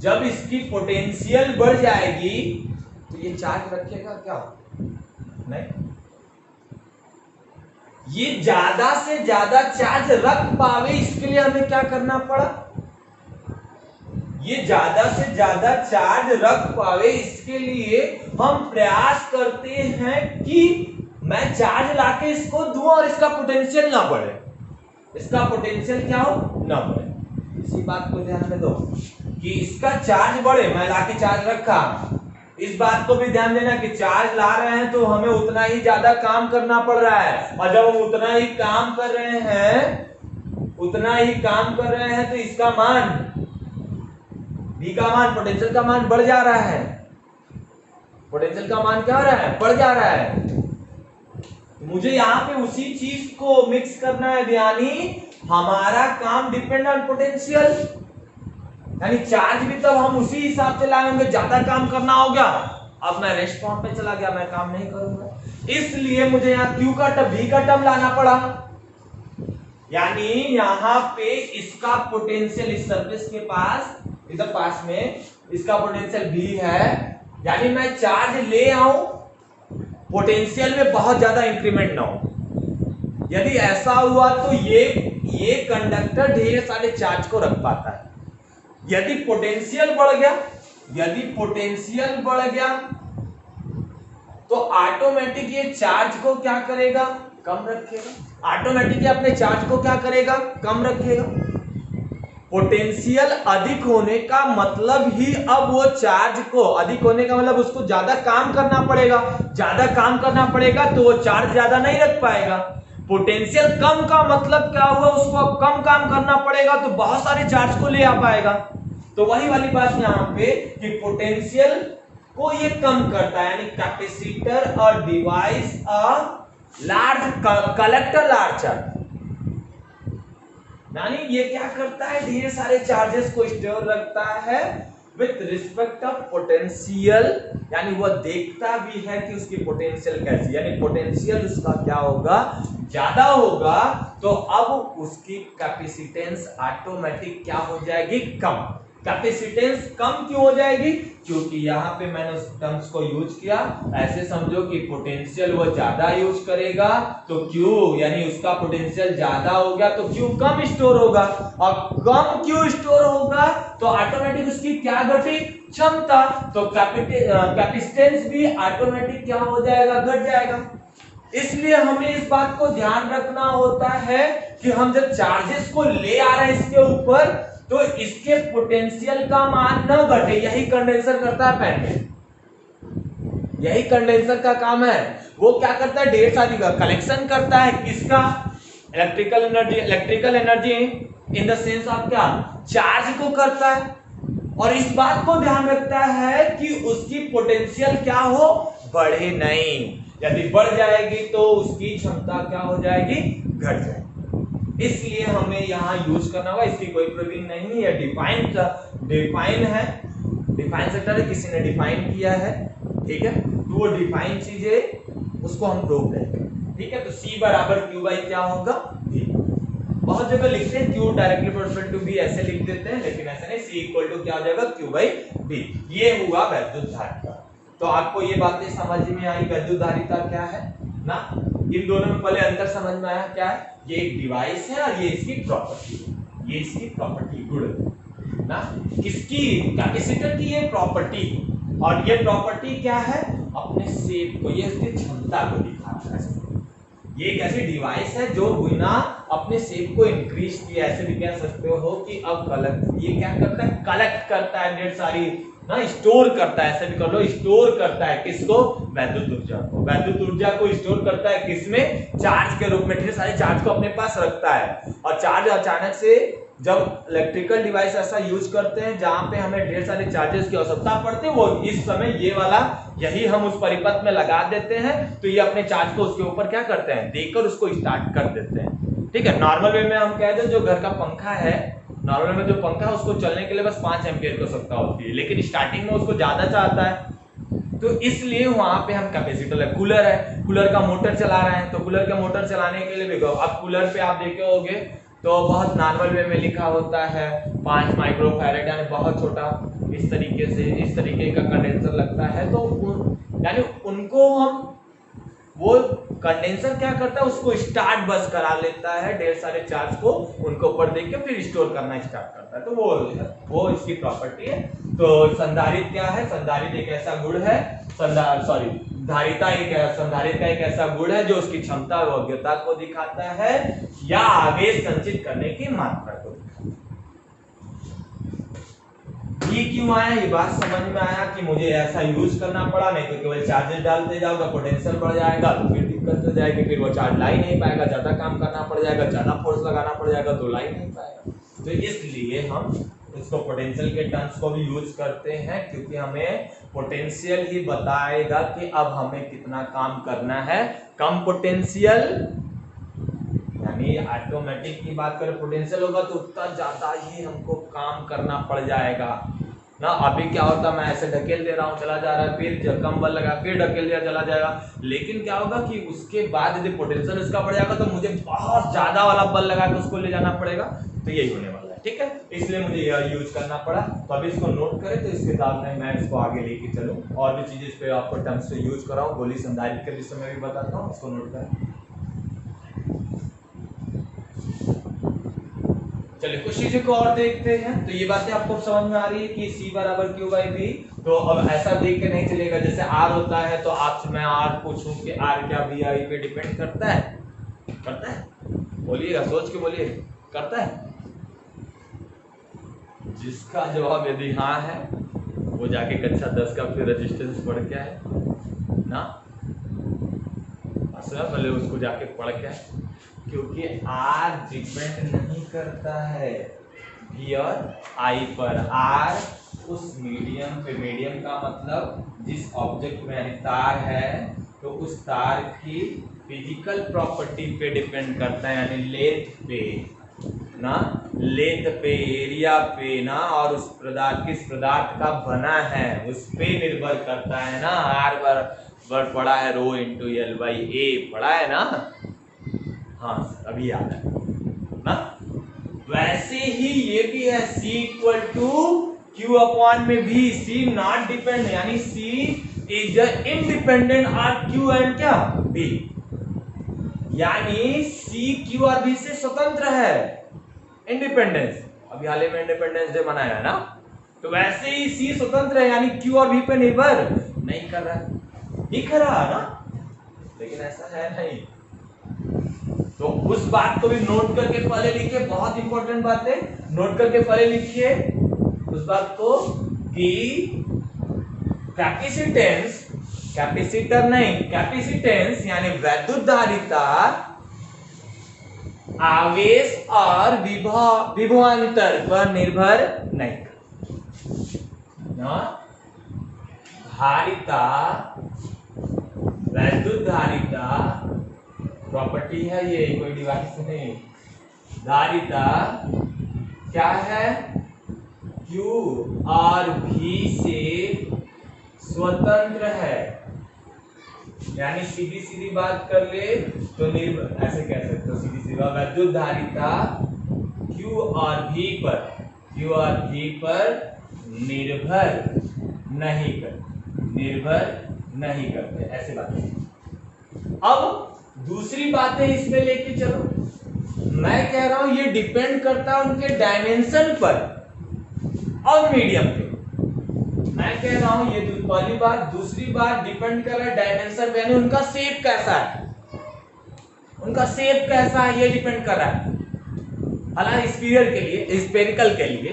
जब इसकी पोटेंशियल बढ़ जाएगी तो ये चार्ज रखेगा क्या? नहीं, ये ज्यादा से ज्यादा चार्ज रख पावे इसके लिए हमें क्या करना पड़ा? ये ज्यादा से ज्यादा चार्ज रख पावे इसके लिए हम प्रयास करते हैं कि मैं चार्ज लाके इसको दूं और इसका पोटेंशियल ना बढ़े, इसका पोटेंशियल क्या हो ना बढ़े। इसी बात को ध्यान में दो कि इसका चार्ज बढ़े, मैं लाके चार्ज रखा, इस बात को भी ध्यान देना कि चार्ज ला रहे हैं तो हमें उतना ही ज्यादा काम करना पड़ रहा है, और जब हम उतना ही काम कर रहे हैं तो इसका मान, V का मान, पोटेंशियल का मान बढ़ जा रहा है। पोटेंशियल का मान क्या हो रहा है? बढ़ जा रहा है। मुझे यहाँ पे उसी चीज को मिक्स करना है, यानी हमारा काम डिपेंड ऑन पोटेंशियल, यानी चार्ज भी तब हम उसी हिसाब से लाएंगे, ज्यादा काम करना हो गया, अब मैं रेस्ट फॉर्म पे चला गया, मैं काम नहीं करूंगा, इसलिए मुझे यहाँ Q का टर्म, V का टर्म लाना पड़ा, यानी यहाँ पे इसका पोटेंशियल इस सरफेस के पास, इधर पास में इसका पोटेंशियल V है, यानी मैं चार्ज ले आऊं, पोटेंशियल में बहुत ज्यादा इंक्रीमेंट ना हो। यदि ऐसा हुआ तो ये कंडक्टर ढेर सारे चार्ज को रख पाता है। यदि पोटेंशियल बढ़ गया तो ऑटोमेटिक ये चार्ज को क्या करेगा? कम रखेगा। ऑटोमेटिक अपने चार्ज को क्या करेगा? कम रखेगा। पोटेंशियल अधिक होने का मतलब ही अब वो चार्ज को, अधिक होने का मतलब उसको ज्यादा काम करना पड़ेगा, ज्यादा काम करना पड़ेगा तो वो चार्ज ज्यादा नहीं रख पाएगा। पोटेंशियल कम का मतलब क्या हुआ? उसको अब कम काम करना पड़ेगा तो बहुत सारे चार्ज को ले आ पाएगा। तो वही वाली बात यहाँ पे कि पोटेंशियल को ये कम करता है, यानी कैपेसिटर और device large collector large charge, यानी ये क्या करता है? ढेर सारे चार्जेस को स्टोर रखता है विथ रिस्पेक्ट ऑफ पोटेंशियल, यानी वो देखता भी है कि उसकी पोटेंशियल कैसी, यानी पोटेंशियल उसका क्या होगा? ज्यादा होगा, तो अब उसकी कैपेसिटेंस ऑटोमेटिक क्या हो जाएगी? कम। कैपेसिटेंस कम क्यों हो जाएगी? क्योंकि यहाँ पे मैंने उस टर्म्स को यूज किया, ऐसे समझो कि पोटेंशियल वो ज्यादा यूज करेगा तो Q, यानी उसका पोटेंशियल ज्यादा हो गया तो Q कम स्टोर होगा, और कम Q स्टोर होगा तो ऑटोमेटिक उसकी क्या घटी? क्षमता। तो कैपेसिटेंस भी ऑटोमेटिक क्या हो जाएगा? घट जाएगा। इसलिए हमें इस बात को ध्यान रखना होता है कि हम जब चार्जेस को ले आ रहे हैं इसके ऊपर, तो इसके पोटेंशियल का मान न घटे। यही कंडेंसर करता है पैन में, यही कंडेंसर का काम है। वो क्या करता है? ढेर सारी का कलेक्शन करता है, किसका? Electrical energy in the sense of क्या? चार्ज को करता है, और इस बात को ध्यान रखता है कि उसकी पोटेंशियल क्या हो? बढ़े नहीं। यदि बढ़ जाएगी तो उसकी क्षमता क्या हो जाएगी? घट जाएगी। इसलिए हमें यहाँ यूज करना होगा, इसकी कोई प्रूविंग नहीं है, डिफाइन है, डिफाइन सेक्टर है, किसी ने डिफाइन किया है, ठीक है। तो वो डिफाइन चीजें उसको हम प्रूव करेंगे, ठीक है। तो C बराबर Q बाई क्या होगा? V। बहुत जगह लिखते हैं Q directly proportional to V, ऐसे लिख देते हैं, लेकिन ऐसे नहीं। C इक्वल टू क्या हो जाएगा? Q by V। ये हुआ वैद्युत धारिता। तो आपको ये बातें समझ में आई, वैद्युत धारिता क्या है ना? इन दोनों में पहले अंतर समझ में आया क्या है? ये एक डिवाइस है और ये इसकी प्रॉपर्टी है, ये इसकी प्रॉपर्टी गुण ना, किसकी? कैपेसिटर की ये प्रॉपर्टी, और ये प्रॉपर्टी क्या है? अपने शेप को, ये उसकी क्षमता को दिखाता है। ये एक ऐसी डिवाइस है जो बिना अपने शेप को इंक्रीज किए, ऐसे भी कह सकते हो कि अब कलेक्ट, ये क्या करता है? कलेक्ट करता है ढेर सारी ना स्टोर करता है, ऐसे भी कर लो, स्टोर करता है किसको, वैद्युत ऊर्जा को। वैद्युत ऊर्जा को स्टोर करता है किसमें, चार्ज के रूप में, ढेर सारे चार्ज को अपने पास रखता है। और चार्ज अचानक से जब इलेक्ट्रिकल डिवाइस ऐसा यूज करते हैं जहां पे हमें ढेर सारे चार्जेस की आवश्यकता पड़ती है, वो इस समय ये वाला यही हम उस परिपथ में लगा देते हैं, तो ये अपने चार्ज को उसके ऊपर क्या करते हैं, देकर उसको स्टार्ट कर देते हैं। ठीक है, नॉर्मल वे में हम कह दें जो घर का पंखा है, नॉर्मल में जो पंखा है उसको चलने के लिए बस 5 एम्पियर की आवश्यकता होती है, लेकिन स्टार्टिंग में उसको ज्यादा चाहता है, तो इसलिए वहां पे हम कैपेसिटर है। कूलर है, कूलर का मोटर चला रहे हैं, तो कूलर का मोटर चलाने के लिए भी अब कूलर पे आप देखे होगे तो बहुत नॉर्मल वे में लिखा होता है 5 माइक्रोफैरेड, यानी बहुत छोटा इस तरीके से, इस तरीके का कंडेंसर लगता है। तो यानी उनको हम, वो कंडेंसर क्या करता है, उसको स्टार्ट बस करा लेता है, ढेर सारे चार्ज को उनको ऊपर देख के फिर स्टोर करना स्टार्ट करता है, तो वो इसकी प्रॉपर्टी है। तो संधारित्र क्या है, संधारित्र एक ऐसा गुण है, धारिता संधारित्र का एक ऐसा गुण है जो उसकी क्षमता और योग्यता को दिखाता है या आवेश संचित करने की मात्रा को दिखाता है। ये क्यों आया, ये बात समझ में आया कि मुझे ऐसा यूज करना पड़ा, नहीं तो केवल चार्जेस डालते जाओगा, पोटेंशियल बढ़ जाएगा, तो फिर दिक्कत हो जाएगी, फिर वो चार्ज ला ही नहीं पाएगा, ज्यादा काम करना पड़ जाएगा, ज्यादा फोर्स लगाना पड़ जाएगा, तो ला ही नहीं पाएगा। तो इसलिए हम इसको पोटेंशियल के टर्म्स को भी यूज करते हैं, क्योंकि हमें पोटेंशियल ही बताएगा कि अब हमें कितना काम करना है। कम पोटेंशियल यानी ऑटोमेटिक की बात करें, पोटेंशियल होगा तो उतना ज्यादा ही हमको काम करना पड़ जाएगा ना। अभी क्या होता, मैं ऐसे ढकेल दे रहा हूँ, चला जा रहा है, फिर कम बल लगा, फिर ढकेल दिया, चला जाएगा, लेकिन क्या होगा कि उसके बाद यदि पोटेंशियल इसका बढ़ जाएगा तो मुझे बहुत ज्यादा वाला बल लगा के उसको ले जाना पड़ेगा, तो यही होने वाला है। ठीक है, इसलिए मुझे यह यूज करना पड़ा। तो अभी इसको नोट करें, तो इसके बाद में मैं इसको आगे लेके चलूं और भी चीजें इस पे आपको टर्म्स से यूज कराऊं, गोली संधारित्र के विषय में भी बताता हूँ, इसको नोट करें। चलिए कुछ चीजों को और देखते हैं। तो ये बातें आपको समझ में आ रही है कि C बराबर Q/V। तो अब ऐसा देख के नहीं चलेगा, जैसे R होता है तो आपसे मैं R पूछूं कि R क्या VI पे डिपेंड करता है, करता है? बोलिएगा, सोच के बोलिए, करता है? जिसका जवाब यदि हाँ है वो जाके कक्षा 10 का फिर रेजिस्टेंस पढ़ के आए ना, भले उसको जाके पढ़ के आए, क्योंकि R डिपेंड नहीं करता है V और I पर। R उस मीडियम पे, मीडियम का मतलब जिस ऑब्जेक्ट में यानी तार है, तो उस तार की फिजिकल प्रॉपर्टी पे डिपेंड करता है, यानी लेंथ पे ना, लेंथ पे, एरिया पे ना, और उस पदार्थ किस पदार्थ का बना है उस पे निर्भर करता है ना। R बराबर पढ़ा है रो इंटू L/A पढ़ा है ना, हाँ अभी याद है ना। वैसे ही ये भी है C equal to Q/V। C not depend, यानी C is independent of Q and क्या V, यानी C Q और V से स्वतंत्र है, इंडिपेंडेंस। अभी हाल ही में इंडिपेंडेंस डे मनाया है ना, तो वैसे ही C स्वतंत्र है, यानी Q और V पे निर्भर नहीं कर रहा है, दिख रहा है ना, लेकिन ऐसा है नहीं। तो उस बात को भी नोट करके पहले लिखिए, बहुत इंपॉर्टेंट बात है, नोट करके पहले लिखिए उस बात को कि कैपेसिटेंस, कैपेसिटर नहीं, कैपेसिटेंस यानी वैद्युत धारिता आवेश और विभवांतर पर निर्भर नहीं ना। धारिता, वैद्युत धारिता प्रॉपर्टी है ये, कोई डिवाइस नहीं। धारिता क्या है, Q और V से स्वतंत्र है, यानी सीधी सीधी बात कर ले तो निर्भर, ऐसे कह सकते हो सीधी सीधी बात, वैद्युत धारिता Q और V पर, Q और V पर निर्भर नहीं करते, निर्भर नहीं करते, ऐसे बात है। अब दूसरी बात है इसमें लेके चलो, मैं कह रहा हूं ये डिपेंड करता है उनके डायमेंशन पर और मीडियम पे। मैं कह रहा हूं ये पहली बात। दूसरी बात, डिपेंड कर रहा है डायमेंशन पे, यानी उनका शेप कैसा है, उनका शेप कैसा है ये डिपेंड कर रहा है। हालांकि स्फीयर के लिए, स्फेरिकल के लिए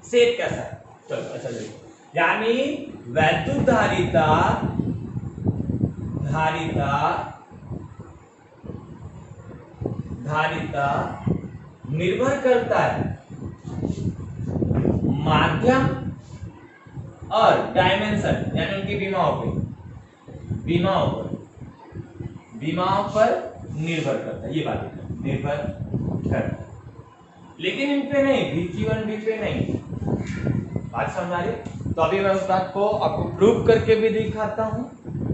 शेप कैसा है, चलो अच्छा देखो, यानी वैद्युत धारिता निर्भर करता है माध्यम और डायमेंशन, यानी उनकी विमाओं पर निर्भर करता है। ये बात निर्भर करता है, लेकिन इन पे नहीं, Vq1V पे नहीं। बात समझ आ रही? तो अभी मैं उस बात को आपको प्रूव करके भी दिखाता हूं।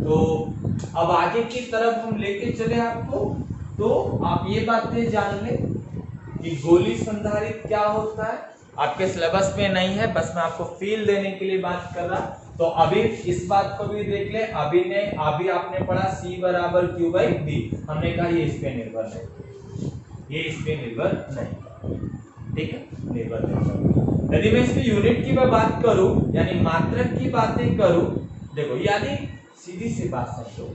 तो अब आगे की तरफ हम लेके चले आपको, तो आप ये बातें जान ले कि गोली संधारित्र क्या होता है। आपके सिलेबस में नहीं है, बस मैं आपको फील देने के लिए बात कर रहा। तो अभी इस बात को भी देख ले, अभी आपने पढ़ा C बराबर Q/V, हमने कहा ये इस पे निर्भर नहीं, ये इस पे निर्भर नहीं, ठीक है, निर्भर नहीं। यदि मैं इसकी यूनिट की मैं बात करूं, यानी मात्रक की बातें करूं, देखो यानी सीधी सी बात समझो,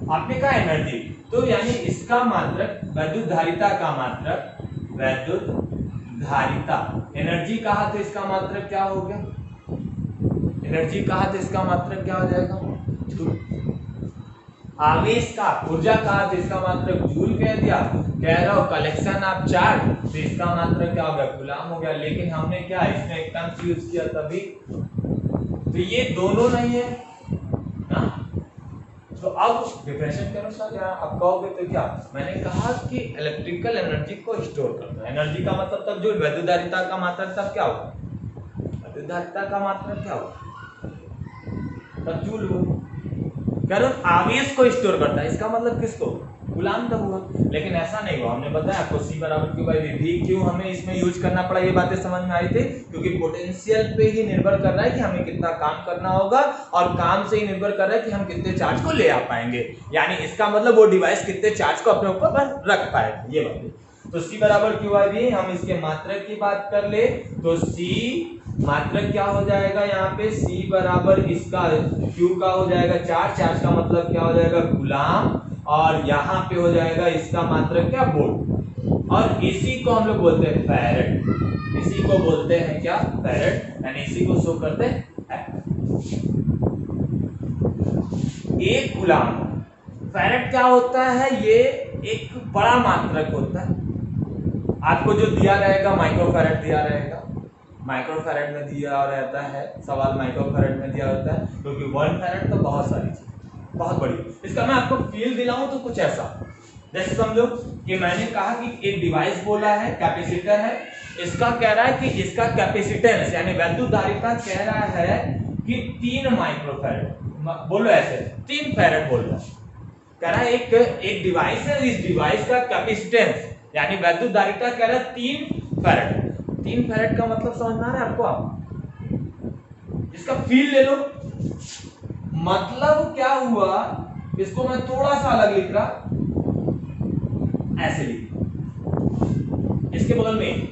आपने कहा एनर्जी, तो यानी इसका मात्रक वैद्युत धारिता का मात्रक, वैद्युत धारिता एनर्जी कहा तो इसका मात्रक क्या हो गया, एनर्जी कहा तो इसका मात्रक क्या हो जाएगा, आवेश का, ऊर्जा कहा तो इसका मात्रक जूल कह दिया, कह रहा हो कलेक्शन ऑफ चार्ज तो इसका मात्रक क्या हो गया, कूलम हो गया। लेकिन हमने क्या इसमें एक टर्म्स यूज किया तभी, तो ये दोनों नहीं है ना। तो अब डिफरेंशिएट करो सर, यार आप कहोगे तो क्या, मैंने कहा कि इलेक्ट्रिकल एनर्जी को स्टोर करता है। एनर्जी का मतलब तब जो वैद्युत धारिता का मात्रक तब क्या होगा, वैद्युत धारिता का मात्रक क्या होगा, तब जूल होगा। कह रहा हूं आवेश को स्टोर करता है, इसका मतलब किसको, कूलम तब हुआ। लेकिन ऐसा नहीं हुआ, हमने बताया आपको C बराबर Q/V। V क्यों हमें इसमें यूज करना पड़ा, ये बातें समझ में आई थी, क्योंकि पोटेंशियल पे ही निर्भर कर रहा है कि हमें कितना काम करना होगा, और काम से ही निर्भर कर रहा है कि हम कितने चार्ज को ले आ पाएंगे, यानी इसका मतलब वो डिवाइस कितने चार्ज को अपने ऊपर रख पाएगा, ये बात। तो C बराबर Q/V, हम इसके मात्रक की बात कर ले तो C मात्रक क्या हो जाएगा, यहाँ पे C बराबर इसका Q का हो जाएगा चार्ज, चार्ज का मतलब क्या हो जाएगा, कूलम, और यहाँ पे हो जाएगा इसका मात्रक क्या, वोल्ट, और इसी को हम लोग बोलते हैं फैरेड, इसी को बोलते हैं क्या, फैरेड, यानी इसी को शो करते हैं। एक कूलम, फैरेड क्या होता है, ये एक बड़ा मात्रक होता है। आपको जो दिया रहेगा माइक्रोफैरेड दिया रहेगा, माइक्रोफैरेड में दिया रहता है, सवाल माइक्रोफैरेड में दिया होता है, क्योंकि 1 फैरेड तो बहुत सारी चीज, बहुत बड़ी। इसका मैं आपको फील दिलाऊं तो कुछ ऐसा, जैसे समझो कि मैंने कहा कि एक डिवाइस बोला है, कैपेसिटर है, इसका कह रहा है कि इसका कैपेसिटेंस यानी वैद्युत धारिता कह रहा है कि 3 माइक्रोफैरेड, बोलो ऐसे 3 फैरेड बोल रहा है, कह रहा है एक डिवाइस है, इस डिवाइस का कैपेसिटेंस यानी वैद्युत धारिता कह रहा है 3 फैरेड। 3 फैरेड का मतलब समझ में आ रहा है आपको, आप इसका फील ले लो। मतलब क्या हुआ, इसको मैं थोड़ा सा अलग लिख रहा, ऐसे लिख, इसके बगल में,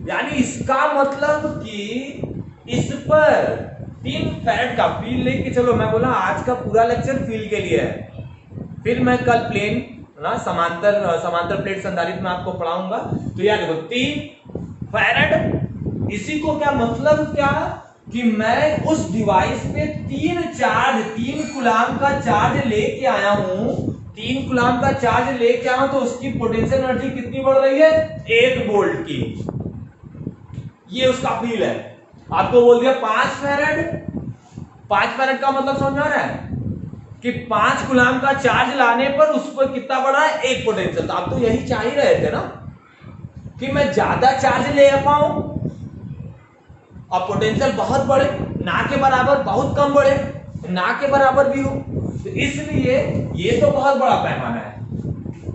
यानी इसका मतलब कि इस पर 3 फैरेड का फील लेके चलो। मैं बोला आज का पूरा लेक्चर फील के लिए है, फिर मैं कल प्लेन ना समांतर प्लेट संधारित्र में आपको पढ़ाऊंगा। तो यार देखो 3 फैरेड, इसी को क्या मतलब क्या कि मैं उस डिवाइस पे 3 कूलम का चार्ज लेके आया हूं, 3 कूलम का चार्ज लेके आया हूं, तो उसकी पोटेंशियल एनर्जी कितनी बढ़ रही है, 1 वोल्ट की। ये उसका फील है। आपको बोल दिया 5 फैरेड, 5 फैरेड का मतलब समझ में आ रहा है कि 5 कूलम का चार्ज लाने पर उस पर कितना बढ़ रहा है, 1 पोटेंशियल। तो आप तो यही चाह ही रहे थे ना कि मैं ज्यादा चार्ज ले पाऊं और पोटेंशियल बहुत बड़े, ना के बराबर बहुत कम बड़े, ना के बराबर भी हो। तो इसलिए ये तो बहुत बड़ा पैमाना है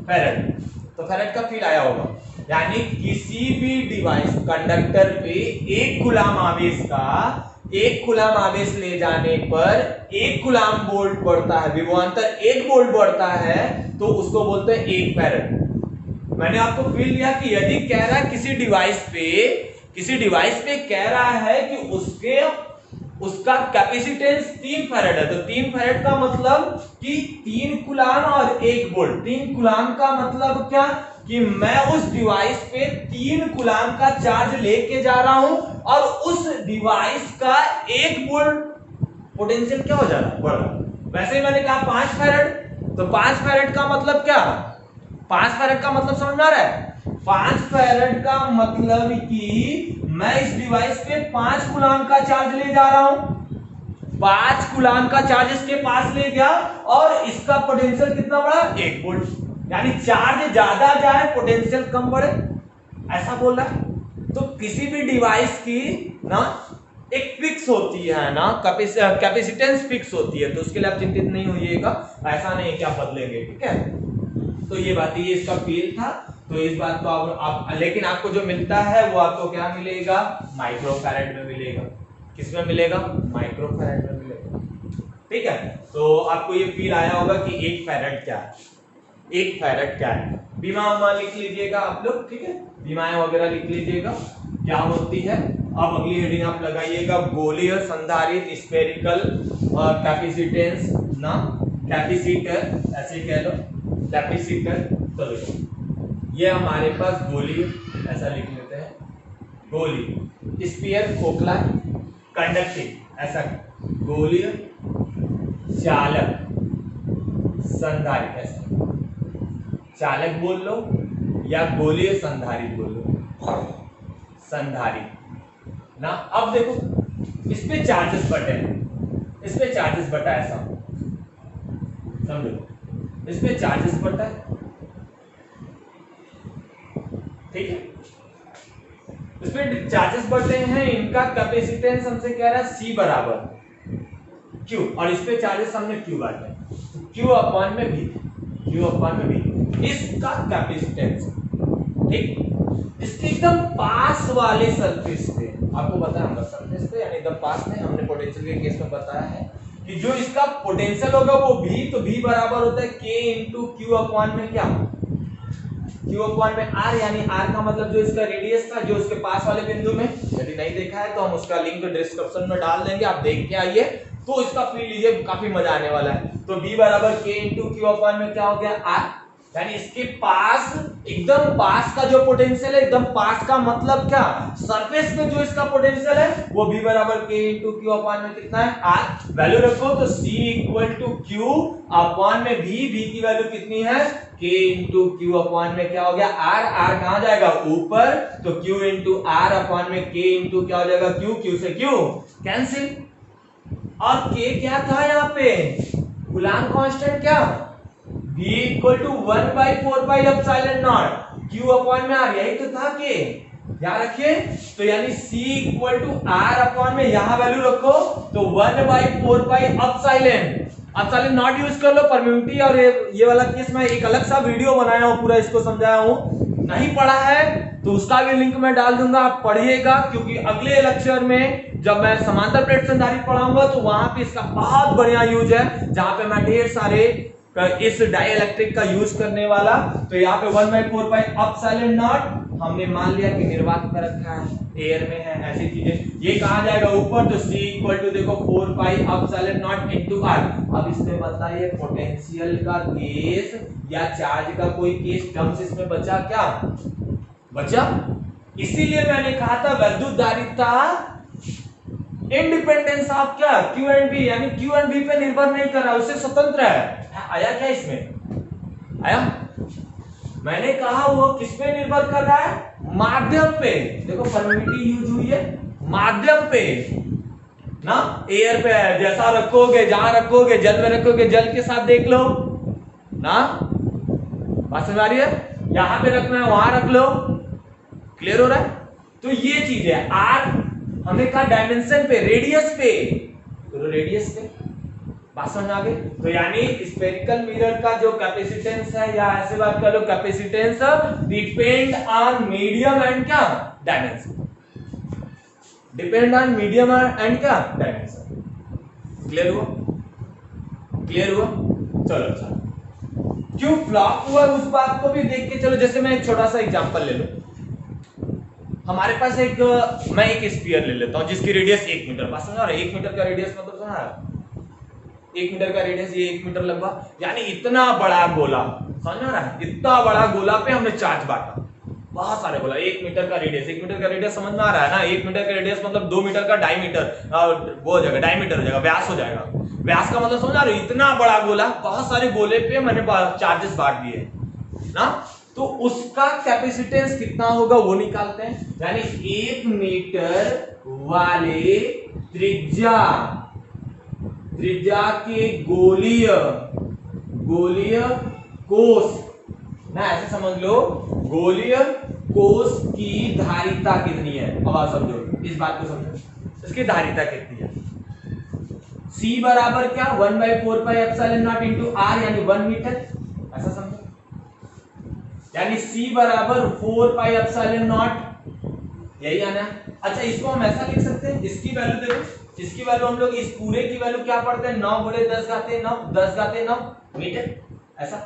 फैरेड। तो फैरेड का फील आया होगा, यानी किसी भी डिवाइस कंडक्टर पे 1 कूलम आवेश का, 1 कूलम आवेश ले जाने पर 1 कूलम वोल्ट बढ़ता है, विभवांतर 1 वोल्ट बढ़ता है, तो उसको बोलते हैं 1 फैरेड। मैंने आपको फील दिया कि यदि कह रहा है किसी डिवाइस पे कह रहा है कि उसके उसका कैपेसिटेंस 3 फैरेड है, तो 3 फैरेड का मतलब कि 3 कूलाम और 1 वोल्ट। 3 कूलाम का मतलब क्या कि मैं उस डिवाइस पे 3 कूलाम का चार्ज लेके जा रहा हूं और उस डिवाइस का 1 वोल्ट पोटेंशियल क्या हो जा रहा है, बढ़ रहा है। वैसे ही मैंने कहा 5 फैरेड, तो 5 फैरेड का मतलब क्या, 5 फैरेड का मतलब समझ में आ रहा है? 5 फैरेड का मतलब कि मैं इस डिवाइस पे 5 कूलाम का चार्ज ले जा रहा हूं, 5 कूलाम का चार्ज इसके पास ले गया और इसका पोटेंशियल कितना बढ़ा, 1 वोल्ट। यानी चार्ज ज्यादा जाए पोटेंशियल कम बढ़े, ऐसा बोल रहा है। तो किसी भी डिवाइस की ना एक फिक्स होती है ना, कैपेसिटेंस फिक्स होती है, तो उसके लिए आप चिंतित नहीं होइएगा, ऐसा नहीं कि आप बदलेंगे, ठीक है। तो ये बात, ये इसका फील था, तो इस बात को आप लेकिन आपको जो मिलता है वो आपको क्या मिलेगा, माइक्रोफैरेड में मिलेगा। किस में मिलेगा, माइक्रोफैरेड में मिलेगा, ठीक है। तो आपको ये फील आया होगा कि 1 फैरेड क्या है, 1 फैरेड क्या है। बीमा लिख लीजिएगा आप लोग, ठीक है, बीमाएं वगैरह लिख लीजिएगा क्या होती है। अब अगली हेडिंग आप लगाइएगा, गोलीय संधारित्र स्फेरिकल कैपेसिटेंस ना, कैपेसिटर ऐसे कह लो, कैपेसिटर। चलो ये हमारे पास गोली, ऐसा लिख लेते हैं, गोली, स्फीयर खोखला, कंडक्टिव, ऐसा गोलीय चालक संधारित्र, ऐसा चालक बोल लो या गोलीय संधारित्र बोल लो, संधारित्र ना। अब देखो इस पे चार्जेस बटे हैं, इस पे चार्जेस बटा, ऐसा समझो, इस पे चार्जेस बटा है, ठीक है, इस पे चार्जेस बढ़ते हैं, इनका कैपेसिटेंस हमसे कह रहा है C बराबर Q, और इस पे चार्जेस हमने Q बांटे, Q अपॉन में V, Q अपॉन में V, इसका कैपेसिटेंस, ठीक। इसके एकदम पास वाले सरफेस पे आपको बताया हमने, सरफेस पे यानी एकदम पास में, हमने पोटेंशियल के केस में बताया है कि जो इसका पोटेंशियल होगा वो V, तो V बराबर होता है K इंटू Q अपॉन में क्या, Q अपॉन में R, यानी R का मतलब जो इसका रेडियस था, जो उसके पास वाले बिंदु में, यदि नहीं देखा है तो हम उसका लिंक डिस्क्रिप्शन में डाल देंगे, आप देख के आइए, तो इसका फील लीजिए, काफी मजा आने वाला है। तो V बराबर K इंटू Q अपॉन में क्या हो गया, R, यानी इसके पास, एकदम पास का जो पोटेंशियल है, एकदम पास का मतलब क्या, सरफेस पे जो इसका पोटेंशियल है वो V बराबर K इंटू Q अपॉन में कितना है, R। वैल्यू रखो तो C equal to Q upon में V, V की वैल्यू कितनी है, K इंटू Q अपॉन में क्या हो गया, R, R कहां जाएगा ऊपर, तो Q इंटू R अपॉन में K इंटू क्या हो जाएगा, Q, Q से Q कैंसिल, और K क्या था यहाँ पे, कूलाम कांस्टेंट क्या, V equal to 1 by 4 pi epsilon naught, Q upon में R, यही तो था K, याद रखिए। तो यानी C equal to R upon में यहां वैल्यू रखो तो 1 by 4 pi epsilon naught use कर लो, परम्यूटिविटी और ये वाला केस में एक अलग सा वीडियो बनाया हूं, पूरा इसको समझाया हूं, नहीं पढ़ा है तो उसका भी लिंक मैं डाल दूंगा, आप पढ़िएगा, क्योंकि अगले लेक्चर में जब मैं समांतर प्लेट संधारित्र पढ़ाऊंगा तो वहां पे इसका बहुत बढ़िया यूज है, जहां पे मैं ढेर सारे इस डाइइलेक्ट्रिक का यूज करने वाला। तो यहाँ पे 1 by 4 pi एप्सिलॉन नॉट हमने मान लिया कि निर्वात कर रखा है, एयर में है, ऐसी चीजें, ये कहां जाएगा ऊपर, तो C इक्वल टू देखो 4 pi epsilon not into R। अब इसमें बताइए पोटेंशियल का केस या चार्ज का कोई केस टर्म्स इसमें बचा क्या, बचा, इसीलिए मैंने कहा था वैद्युत धारिता इंडिपेंडेंस ऑफ क्या, Q एंड V, यानी Q एंड V पे निर्भर नहीं कर रहा, उससे स्वतंत्र है। आया क्या इसमें, आया, मैंने कहा वो किस पे निर्भर कर रहा है, माध्यम पे, देखो परमिटिविटी यूज हुई है, माध्यम पे ना, एयर पे है, जैसा रखोगे, जहां रखोगे, जल में रखोगे, जल के साथ देख लो ना, बात समझ आ रही है, यहां पे रखना है वहां रख लो, क्लियर हो रहा है। तो ये चीज है, R हमने कहा डायमेंशन पे, रेडियस पे, तो रेडियस पे, बात समझ आ गई। तो यानी स्फेरिकल मिरर का जो कैपेसिटेंस है, या ऐसे बात कर लो, capacitance depend on medium and क्या, dimension, depend on medium and क्या, डायमेंशन, क्लियर हुआ, क्लियर हुआ, चलो अच्छा, क्यों फ्लॉप हुआ उस बात को भी देख के चलो, जैसे मैं एक छोटा सा एग्जांपल ले लो, हमारे पास मैं एक स्फीयर ले लेता हूँ जिसकी रेडियस 1 मीटर, बात समझ रहे? 1 मीटर का रेडियस मतलब समझ 1 मीटर का रेडियस, ये 1 मीटर लगभग, यानी इतना बड़ा गोला, समझ में आ रहा है? इतना बड़ा गोला पे हमने चार्ज बांटा, बहुत सारे गोला, 1 मीटर का रेडियस, 1 मीटर का रेडियस समझ में आ रहा है ना? 1 मीटर का रेडियस मतलब 2 मीटर का डायमीटर, वो हो जाएगा, डायमीटर हो जाएगा, व्यास हो जाएगा। व्यास का मतलब समझ आ रहा है? इतना बड़ा गोला, बहुत सारे गोले पे मैंने चार्जेस बांट दिए ना, तो उसका कैपेसिटेंस कितना होगा वो निकालते हैं। यानी 1 मीटर वाले त्रिज्या के गोलीय कोष ना, ऐसे समझ लो, गोलीय कोष की धारिता कितनी है। अब आप समझो, इस बात को समझो, इसकी धारिता कितनी है। C बराबर क्या, 1/4 pi epsilon not into R, यानी 1 मीटर, ऐसा समझो। यानी C बराबर 4 पाई एप्सिलॉन नॉट, यही आना है। अच्छा, इसको हम ऐसा लिख सकते हैं, इसकी वैल्यू देखो, इसकी वैल्यू हम लोग इस पूरे की वैल्यू क्या पढ़ते हैं, 9 गुणे 10 घाते 9, 10 घाते 9 मीटर, ऐसा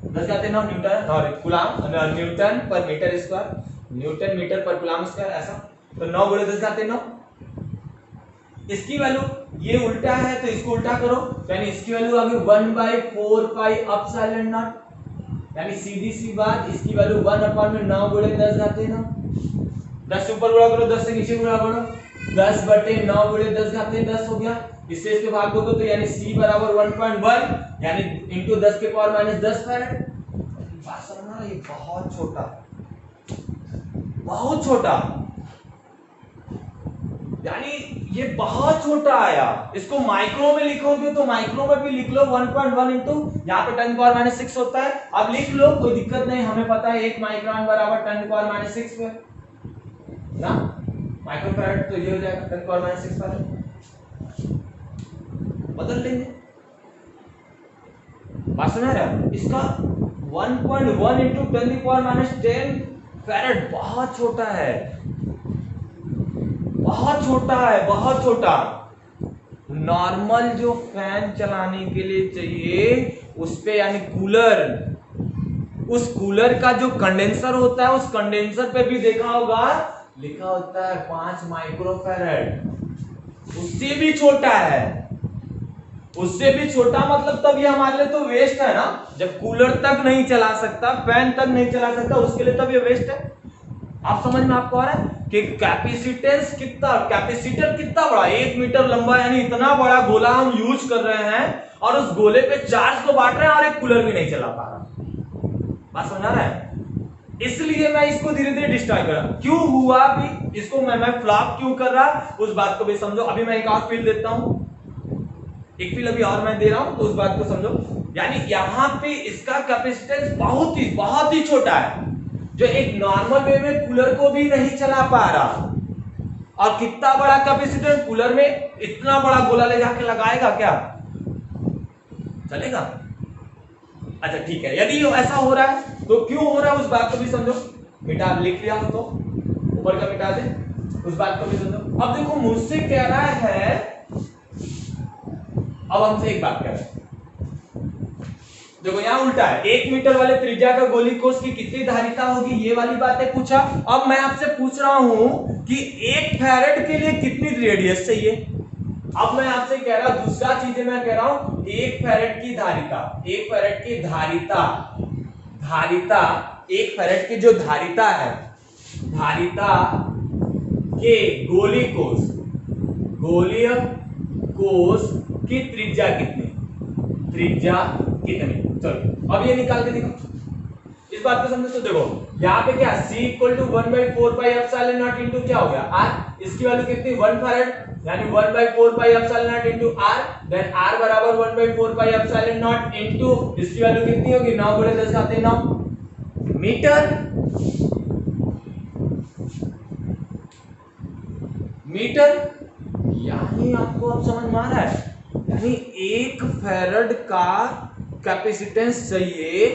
10 घाते 9 न्यूटन और कूलम, न्यूटन पर मीटर स्क्वायर, न्यूटन मीटर पर कूलम स्क्वायर, ऐसा। तो 9 गुणे 10 घाते 9, इसकी वैल्यू ये उल्टा है तो इसको उल्टा करो, यानी इसकी वैल्यू आ गई 1/4 पाई एप्सिलॉन नॉट, यानी सीधी सी बात, इसकी वैल्यू 1/9 गुणे 10 घाते 9, 10 से ऊपर गुणा करो, 10 से नीचे गुणा करो, 10/9 गुणे 10 घाते 10 हो गया, इससे इसके भाग दोगे तो यानी C बराबर 1.1, यानी इनटू 10 के पावर माइनस 10 फैराड। बात समझना, ये बहुत छोटा, बहुत छोटा, यानी ये बहुत छोटा आया। इसको माइक्रो में लिखोगे तो माइक्रो में भी लिख लो 1.1 इंटू, यहाँ पे 10⁻⁶ होता है, अब लिख लो, कोई दिक्कत नहीं, हमें पता है 1 माइक्रोन बराबर 10⁻⁶ है ना, माइक्रोफैराड, तो ये हो जाएगा 10⁻⁶ फैराड, बदल लेंगे। बात समझ रहे हैं? इसका 1.1 इंटू 10⁻⁻10 फैराड बहुत छोटा है, बहुत छोटा है, बहुत छोटा। नॉर्मल जो फैन चलाने के लिए चाहिए उस पे, यानी कूलर, उस कूलर का जो कंडेंसर होता है, उस कंडेंसर पे भी देखा होगा लिखा होता है 5 माइक्रोफैराड, उससे भी छोटा है, उससे भी छोटा, मतलब तब ये हमारे लिए तो वेस्ट है ना, जब कूलर तक नहीं चला सकता, फैन तक नहीं चला सकता, उसके लिए तब ये वेस्ट है। आप समझ में आपको आ रहा है कि कैपेसिटेंस कितना, कैपेसिटर कितना बड़ा, 1 मीटर लंबा, यानी इतना बड़ा गोला हम यूज कर रहे हैं और उस गोले पे चार्ज को बांट रहे हैं और एक कूलर भी नहीं चला पा रहा। बात समझ आ रहा है? इसलिए मैं इसको धीरे धीरे डिस्ट्रॉय कर रहा हूं। क्यों हुआ भी, इसको मैं फ्लॉप क्यों कर रहा, उस बात को भी समझो। अभी मैं एक और फील देता हूं, एक फील अभी और मैं दे रहा हूं, तो उस बात को समझो। यानी यहां पे इसका कैपेसिटेंस बहुत ही छोटा है, जो एक नॉर्मल वे में कूलर को भी नहीं चला पा रहा। और कितना बड़ा कैपेसिटर कूलर में, इतना बड़ा गोला ले जाके लगाएगा क्या, चलेगा? अच्छा ठीक है, यदि ऐसा हो रहा है तो क्यों हो रहा है उस बात को भी समझो। मिटा, लिख लिया हो तो ऊपर का मिटा दे, उस बात को भी समझो। अब देखो, मुझसे कह रहा है, अब हमसे एक बात कह रहा है, देखो यहाँ उल्टा है, 1 मीटर वाले त्रिज्या का गोली कोष की कितनी धारिता होगी, ये वाली बातें पूछा। अब मैं आपसे पूछ रहा हूं कि 1 फैराड के लिए कितनी रेडियस चाहिए। अब मैं आपसे कह रहा हूं, दूसरा चीज मैं कह रहा हूं, 1 फैराड की धारिता, 1 फैराड की धारिता, 1 फैराड की जो धारिता है, धारिता के गोलीय कोष की त्रिज्या कितनी, चलो अब ये निकाल के देखो, इस बात को समझो। तो देखो यहाँ पे क्या, C = 1/4 pi epsilon naught into क्या हो गया R, इसकी वैल्यू कितनी, 1 फैराड, यानी 1/4 pi epsilon naught into R, then R बराबर 1/4 पाई एप्सिलॉन नॉट इंटू इसकी वैल्यू कितनी होगी, 9 गुणे 10 घाते 9 मीटर। यानी आपको अब समझ में आ रहा है, यानी 1 फैराड का कैपेसिटेंस चाहिए,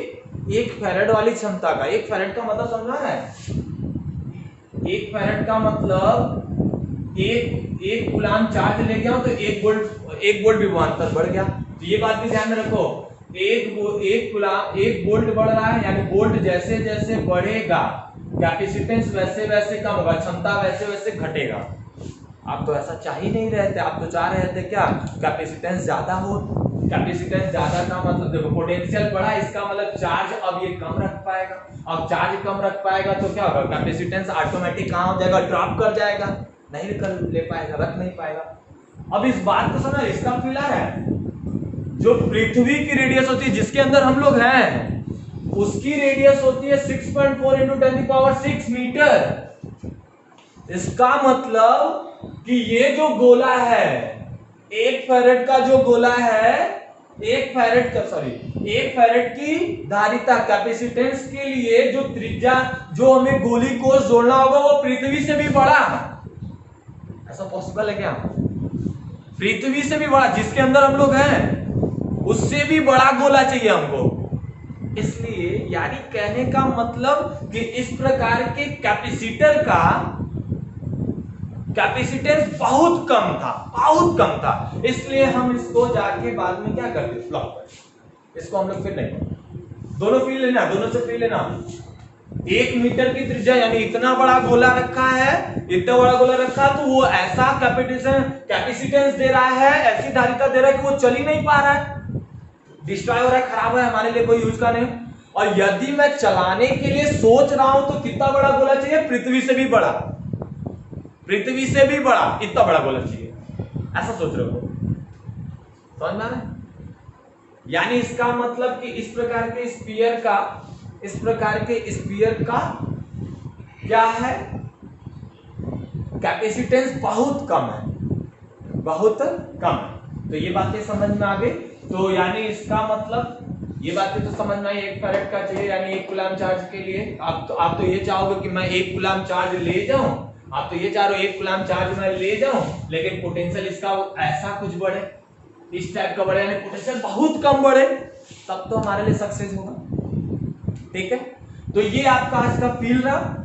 1 फैराड वाली क्षमता का। 1 फैराड का मतलब समझ में आ रहा है, 1 फैराड का मतलब एक कूलम चार्ज ले गया तो 1 वोल्ट विभवांतर बढ़ गया। तो ये बात भी ध्यान में रखो, 1 वोल्ट बढ़ रहा है, यानी वोल्ट जैसे जैसे बढ़ेगा कैपेसिटेंस वैसे वैसे कम होगा, क्षमता वैसे वैसे घटेगा। आप तो ऐसा चाह ही नहीं रहे थे, आप तो चाह रहे थे क्या, कैपेसिटेंस ज्यादा हो। कैपेसिटेंस ज्यादा का मतलब देखो पोटेंशियल बढ़ा, इसका मतलब चार्ज अब ये कम रख पाएगा। अब चार्ज कम रख पाएगा तो क्या होगा, कैपेसिटेंस ऑटोमेटिक कहाँ हो जाएगा, ड्रॉप कर जाएगा, नहीं कर ले पाएगा, रख नहीं पाएगा। अब इस बात को समझ, इसका फील आ रहा है, जो पृथ्वी की रेडियस होती है जिसके अंदर हम लोग हैं, उसकी रेडियस होती है 6.4 × 10⁶ मीटर। इसका मतलब कि ये जो गोला है, 1 फैरेड का जो गोला है, 1 फैरेड की धारिता कैपेसिटेंस के लिए जो त्रिज्या, जो हमें गोली को जोड़ना होगा वो पृथ्वी से भी बड़ा। ऐसा पॉसिबल है क्या? पृथ्वी से भी बड़ा, जिसके अंदर हम लोग हैं उससे भी बड़ा गोला चाहिए हमको। इसलिए यानी कहने का मतलब कि इस प्रकार के कैपेसिटर का कैपेसिटेंस बहुत कम था, इसलिए हम इसको जाके बाद में क्या करते, फ्लॉप करते। इसको हम लोग फिर नहीं, दोनों फील लेना, दोनों से फील लेना। 1 मीटर की त्रिज्या यानी इतना बड़ा गोला रखा है, इतना बड़ा गोला रखा, तो वो ऐसा कैपेसिटेंस दे रहा है, ऐसी धारिता दे रहा है कि वो चल ही नहीं पा रहा है, डिस्ट्रॉय हो रहा है, खराब है, हमारे लिए कोई यूज का नहीं। और यदि मैं चलाने के लिए सोच रहा हूं तो कितना बड़ा गोला चाहिए, पृथ्वी से भी बड़ा, इतना बड़ा गोला चाहिए। ऐसा सोच रहे हो, समझ में आ रहा है? यानी इसका मतलब कि इस प्रकार के स्फीयर का क्या है, कैपेसिटेंस बहुत कम है। तो ये बातें समझ में आ गई। तो यानी इसका मतलब ये बातें तो समझ में आई, 1 फैरेड का चाहिए यानी 1 कूलम चार्ज के लिए। आप तो ये चाहोगे कि मैं 1 कूलम चार्ज ले जाऊं, आप तो ये चाह रहे हो 1 कूलम चार्ज मैं ले जाऊं, लेकिन पोटेंशियल इसका ऐसा कुछ बढ़े, इस टाइप का बढ़े, यानी पोटेंशियल बहुत कम बढ़े, तब तो हमारे लिए सक्सेस होगा। ठीक है, तो ये आपका आज का फील रहा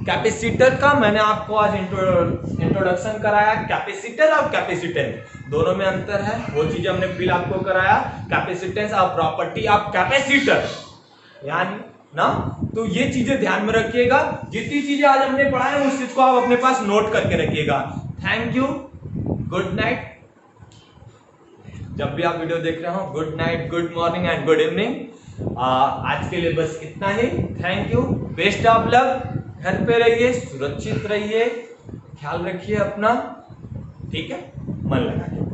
कैपेसिटर का। मैंने आपको आज इंट्रोडक्शन कराया, कैपेसिटर और कैपेसिटेंस दोनों में अंतर है, वो चीजें हमने फील आपको कराया। कैपेसिटेंस और प्रॉपर्टी ऑफ कैपेसिटर यानी ना, तो ये चीजें ध्यान में रखिएगा। जितनी चीजें आज हमने पढ़ा है उस चीज को आप अपने पास नोट करके रखिएगा। Thank you, good night. जब भी आप वीडियो देख रहे हो, good night, good morning and good evening. आज के लिए बस इतना ही। Thank you, best of luck. घर पे रहिए, सुरक्षित रहिए, ख्याल रखिए अपना, ठीक है, मन लगा के।